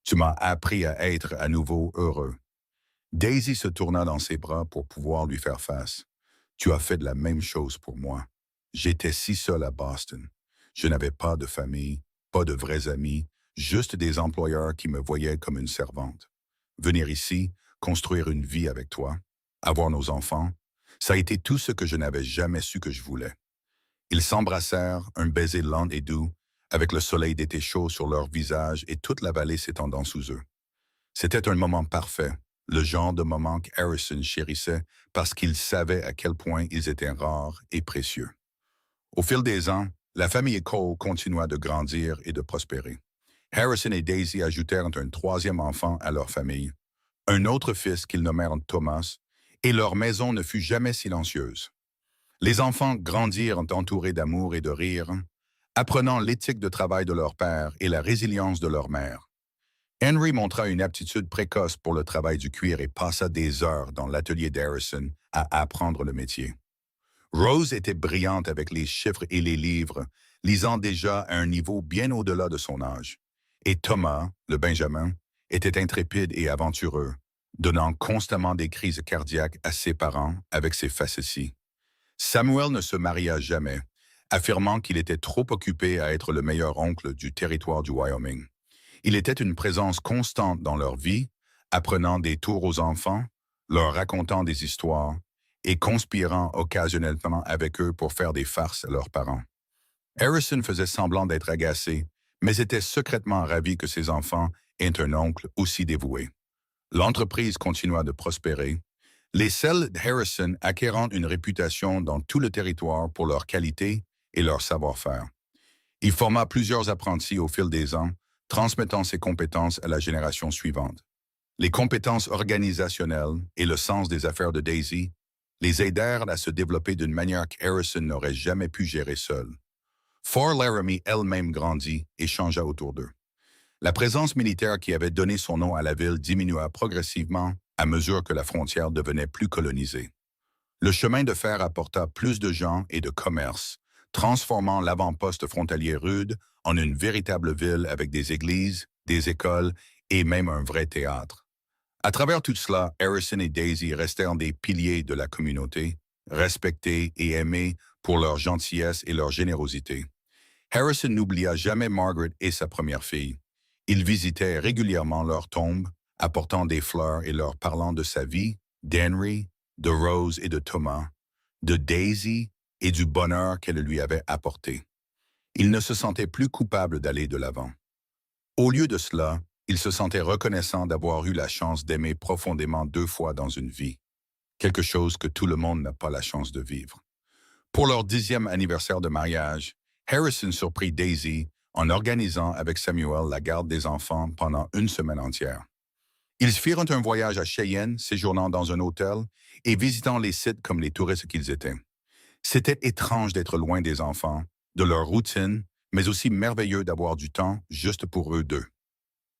Tu m'as appris à être à nouveau heureux. Daisy se tourna dans ses bras pour pouvoir lui faire face. Tu as fait de la même chose pour moi. J'étais si seul à Boston. Je n'avais pas de famille, pas de vrais amis, juste des employeurs qui me voyaient comme une servante. Venir ici, construire une vie avec toi, avoir nos enfants, ça a été tout ce que je n'avais jamais su que je voulais. Ils s'embrassèrent, un baiser lent et doux, avec le soleil d'été chaud sur leurs visages et toute la vallée s'étendant sous eux. C'était un moment parfait, le genre de moment qu'Harrison chérissait parce qu'il savait à quel point ils étaient rares et précieux. Au fil des ans, la famille Cole continua de grandir et de prospérer. Harrison et Daisy ajoutèrent un troisième enfant à leur famille, un autre fils qu'ils nommèrent Thomas, et leur maison ne fut jamais silencieuse. Les enfants grandirent entourés d'amour et de rire, apprenant l'éthique de travail de leur père et la résilience de leur mère. Henry montra une aptitude précoce pour le travail du cuir et passa des heures dans l'atelier d'Harrison à apprendre le métier. Rose était brillante avec les chiffres et les livres, lisant déjà à un niveau bien au-delà de son âge. Et Thomas, le Benjamin, était intrépide et aventureux, donnant constamment des crises cardiaques à ses parents avec ses facéties. Samuel ne se maria jamais, affirmant qu'il était trop occupé à être le meilleur oncle du territoire du Wyoming. Il était une présence constante dans leur vie, apprenant des tours aux enfants, leur racontant des histoires et conspirant occasionnellement avec eux pour faire des farces à leurs parents. Harrison faisait semblant d'être agacé, mais était secrètement ravi que ses enfants aient un oncle aussi dévoué. L'entreprise continua de prospérer, les selles d'Harrison acquérant une réputation dans tout le territoire pour leur qualité et leur savoir-faire. Il forma plusieurs apprentis au fil des ans, transmettant ses compétences à la génération suivante. Les compétences organisationnelles et le sens des affaires de Daisy les aidèrent à se développer d'une manière qu'Harrison n'aurait jamais pu gérer seul. Fort Laramie elle-même grandit et changea autour d'eux. La présence militaire qui avait donné son nom à la ville diminua progressivement à mesure que la frontière devenait plus colonisée. Le chemin de fer apporta plus de gens et de commerce, transformant l'avant-poste frontalier rude en une véritable ville avec des églises, des écoles et même un vrai théâtre. À travers tout cela, Harrison et Daisy restèrent des piliers de la communauté, respectés et aimés pour leur gentillesse et leur générosité. Harrison n'oublia jamais Margaret et sa première fille. Il visitait régulièrement leur tombe, apportant des fleurs et leur parlant de sa vie, d'Henry, de Rose et de Thomas, de Daisy et du bonheur qu'elle lui avait apporté. Il ne se sentait plus coupable d'aller de l'avant. Au lieu de cela, il se sentait reconnaissant d'avoir eu la chance d'aimer profondément 2 fois dans une vie, quelque chose que tout le monde n'a pas la chance de vivre. Pour leur 10e anniversaire de mariage, Harrison surprit Daisy en organisant avec Samuel la garde des enfants pendant 1 semaine entière. Ils firent un voyage à Cheyenne, séjournant dans un hôtel et visitant les sites comme les touristes qu'ils étaient. C'était étrange d'être loin des enfants, de leur routine, mais aussi merveilleux d'avoir du temps juste pour eux deux.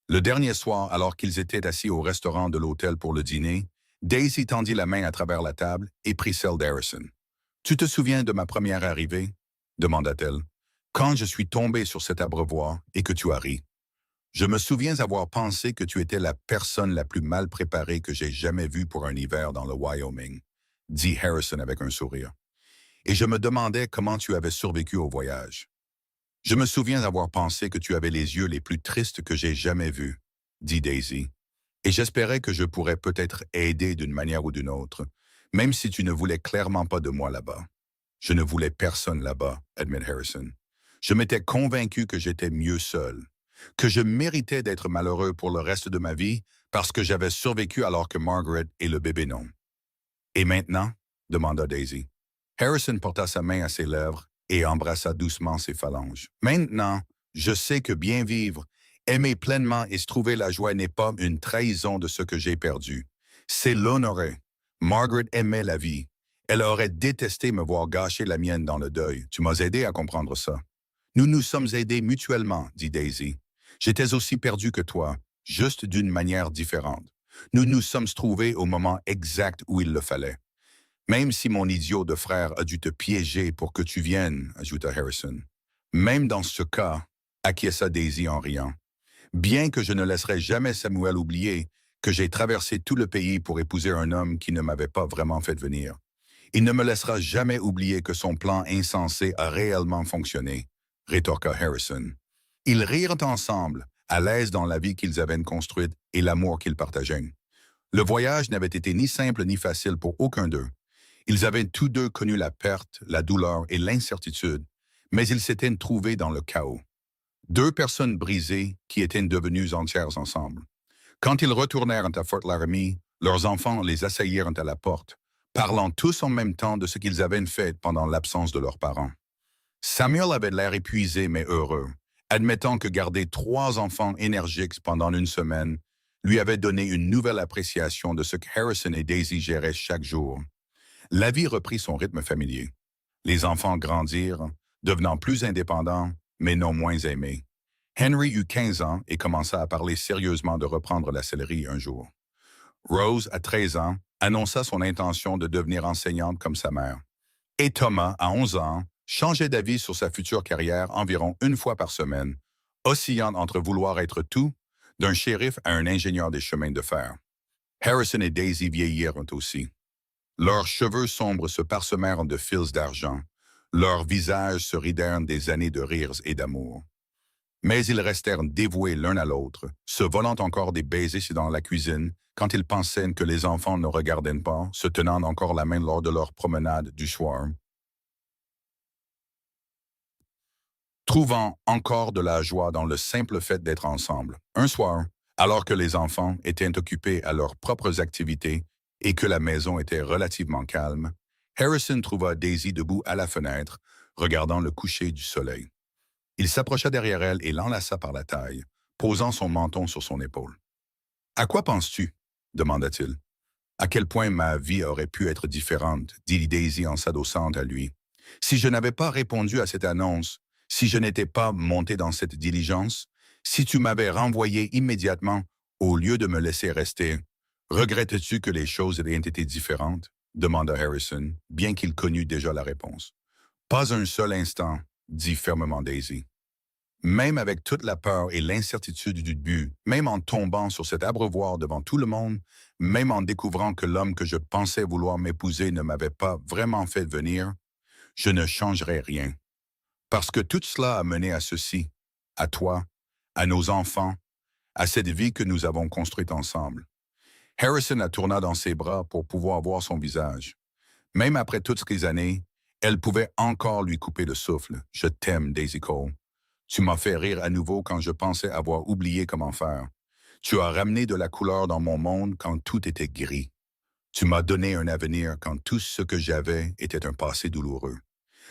Le dernier soir, alors qu'ils étaient assis au restaurant de l'hôtel pour le dîner, Daisy tendit la main à travers la table et prit celle d'Harrison. « Tu te souviens de ma première arrivée? » demanda-t-elle. « Quand je suis tombé sur cet abreuvoir et que tu as ri. Je me souviens avoir pensé que tu étais la personne la plus mal préparée que j'ai jamais vue pour un hiver dans le Wyoming, dit Harrison avec un sourire. Et je me demandais comment tu avais survécu au voyage. Je me souviens avoir pensé que tu avais les yeux les plus tristes que j'ai jamais vus, dit Daisy. Et j'espérais que je pourrais peut-être aider d'une manière ou d'une autre, même si tu ne voulais clairement pas de moi là-bas. Je ne voulais personne là-bas, admet Harrison. Je m'étais convaincu que j'étais mieux seul, que je méritais d'être malheureux pour le reste de ma vie parce que j'avais survécu alors que Margaret et le bébé non. Et maintenant? Demanda Daisy. Harrison porta sa main à ses lèvres et embrassa doucement ses phalanges. Maintenant, je sais que bien vivre, aimer pleinement et se trouver la joie n'est pas une trahison de ce que j'ai perdu. C'est l'honorer. Margaret aimait la vie. Elle aurait détesté me voir gâcher la mienne dans le deuil. Tu m'as aidé à comprendre ça. Nous nous sommes aidés mutuellement, dit Daisy. J'étais aussi perdu que toi, juste d'une manière différente. Nous nous sommes trouvés au moment exact où il le fallait. Même si mon idiot de frère a dû te piéger pour que tu viennes, ajouta Harrison. Même dans ce cas, acquiesça Daisy en riant. Bien que je ne laisserai jamais Samuel oublier que j'ai traversé tout le pays pour épouser un homme qui ne m'avait pas vraiment fait venir. Il ne me laissera jamais oublier que son plan insensé a réellement fonctionné, rétorqua Harrison. Ils rirent ensemble, à l'aise dans la vie qu'ils avaient construite et l'amour qu'ils partageaient. Le voyage n'avait été ni simple ni facile pour aucun d'eux. Ils avaient tous deux connu la perte, la douleur et l'incertitude, mais ils s'étaient trouvés dans le chaos. Deux personnes brisées qui étaient devenues entières ensemble. Quand ils retournèrent à Fort Laramie, leurs enfants les assaillirent à la porte, parlant tous en même temps de ce qu'ils avaient fait pendant l'absence de leurs parents. Samuel avait l'air épuisé mais heureux, admettant que garder 3 enfants énergiques pendant une semaine lui avait donné une nouvelle appréciation de ce que Harrison et Daisy géraient chaque jour. La vie reprit son rythme familier. Les enfants grandirent, devenant plus indépendants, mais non moins aimés. Henry eut 15 ans et commença à parler sérieusement de reprendre la sellerie un jour. Rose, à 13 ans, annonça son intention de devenir enseignante comme sa mère. Et Thomas, à 11 ans, changeait d'avis sur sa future carrière environ une fois par semaine, oscillant entre vouloir être tout, d'un shérif à un ingénieur des chemins de fer. Harrison et Daisy vieillirent aussi. Leurs cheveux sombres se parsemèrent de fils d'argent. Leurs visages se ridèrent des années de rires et d'amour. Mais ils restèrent dévoués l'un à l'autre, se volant encore des baisers dans la cuisine quand ils pensaient que les enfants ne regardaient pas, se tenant encore la main lors de leur promenade du soir. Trouvant encore de la joie dans le simple fait d'être ensemble. Un soir, alors que les enfants étaient occupés à leurs propres activités et que la maison était relativement calme, Harrison trouva Daisy debout à la fenêtre, regardant le coucher du soleil. Il s'approcha derrière elle et l'enlaça par la taille, posant son menton sur son épaule. « À quoi penses-tu? » demanda-t-il. « À quel point ma vie aurait pu être différente, dit Daisy en s'adossant à lui. Si je n'avais pas répondu à cette annonce, si je n'étais pas monté dans cette diligence, si tu m'avais renvoyé immédiatement au lieu de me laisser rester, regrettes-tu que les choses aient été différentes? Demanda Harrison, bien qu'il connût déjà la réponse. Pas un seul instant, dit fermement Daisy. Même avec toute la peur et l'incertitude du but, même en tombant sur cet abreuvoir devant tout le monde, même en découvrant que l'homme que je pensais vouloir m'épouser ne m'avait pas vraiment fait venir, je ne changerai rien. Parce que tout cela a mené à ceci, à toi, à nos enfants, à cette vie que nous avons construite ensemble. Harrison la tourna dans ses bras pour pouvoir voir son visage. Même après toutes ces années, elle pouvait encore lui couper le souffle. « Je t'aime, Daisy Cole. Tu m'as fait rire à nouveau quand je pensais avoir oublié comment faire. Tu as ramené de la couleur dans mon monde quand tout était gris. Tu m'as donné un avenir quand tout ce que j'avais était un passé douloureux.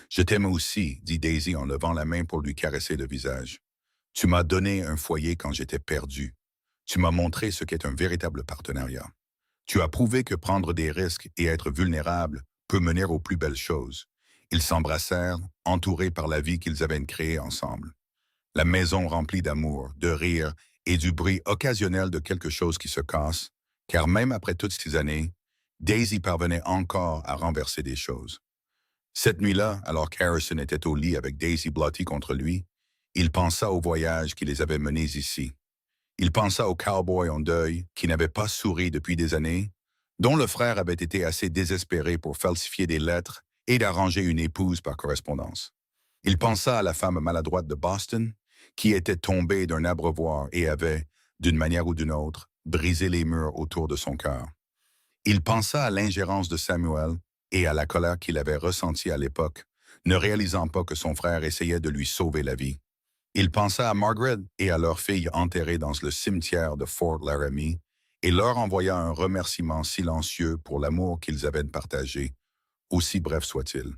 Je t'aime aussi, dit Daisy en levant la main pour lui caresser le visage. Tu m'as donné un foyer quand j'étais perdu. Tu m'as montré ce qu'est un véritable partenariat. Tu as prouvé que prendre des risques et être vulnérable peut mener aux plus belles choses. » Ils s'embrassèrent, entourés par la vie qu'ils avaient créée ensemble. La maison remplie d'amour, de rire et du bruit occasionnel de quelque chose qui se casse, car même après toutes ces années, Daisy parvenait encore à renverser des choses. Cette nuit-là, alors qu'Harrison était au lit avec Daisy blottie contre lui, il pensa au voyage qui les avait menés ici. Il pensa au cowboy en deuil qui n'avait pas souri depuis des années, dont le frère avait été assez désespéré pour falsifier des lettres et d'arranger une épouse par correspondance. Il pensa à la femme maladroite de Boston qui était tombée d'un abreuvoir et avait, d'une manière ou d'une autre, brisé les murs autour de son cœur. Il pensa à l'ingérence de Samuel et à la colère qu'il avait ressentie à l'époque, ne réalisant pas que son frère essayait de lui sauver la vie. Il pensa à Margaret et à leur fille enterrée dans le cimetière de Fort Laramie et leur envoya un remerciement silencieux pour l'amour qu'ils avaient partagé, aussi bref soit-il.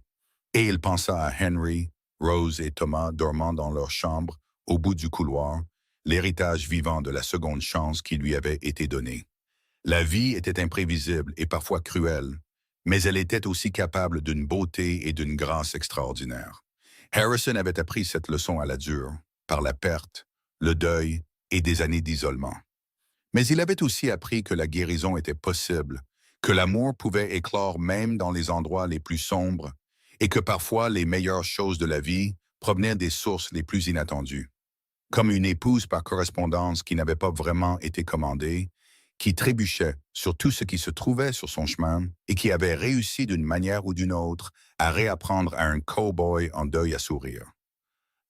Et il pensa à Henry, Rose et Thomas dormant dans leur chambre, au bout du couloir, l'héritage vivant de la seconde chance qui lui avait été donnée. La vie était imprévisible et parfois cruelle, mais elle était aussi capable d'une beauté et d'une grâce extraordinaires. Harrison avait appris cette leçon à la dure, par la perte, le deuil et des années d'isolement. Mais il avait aussi appris que la guérison était possible, que l'amour pouvait éclore même dans les endroits les plus sombres, et que parfois les meilleures choses de la vie provenaient des sources les plus inattendues. Comme une épouse par correspondance qui n'avait pas vraiment été commandée, qui trébuchait sur tout ce qui se trouvait sur son chemin et qui avait réussi d'une manière ou d'une autre à réapprendre à un cow-boy en deuil à sourire.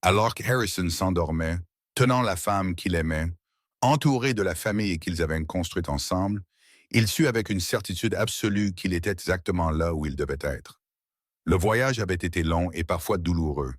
Alors que Harrison s'endormait, tenant la femme qu'il aimait, entouré de la famille qu'ils avaient construite ensemble, il sut avec une certitude absolue qu'il était exactement là où il devait être. Le voyage avait été long et parfois douloureux,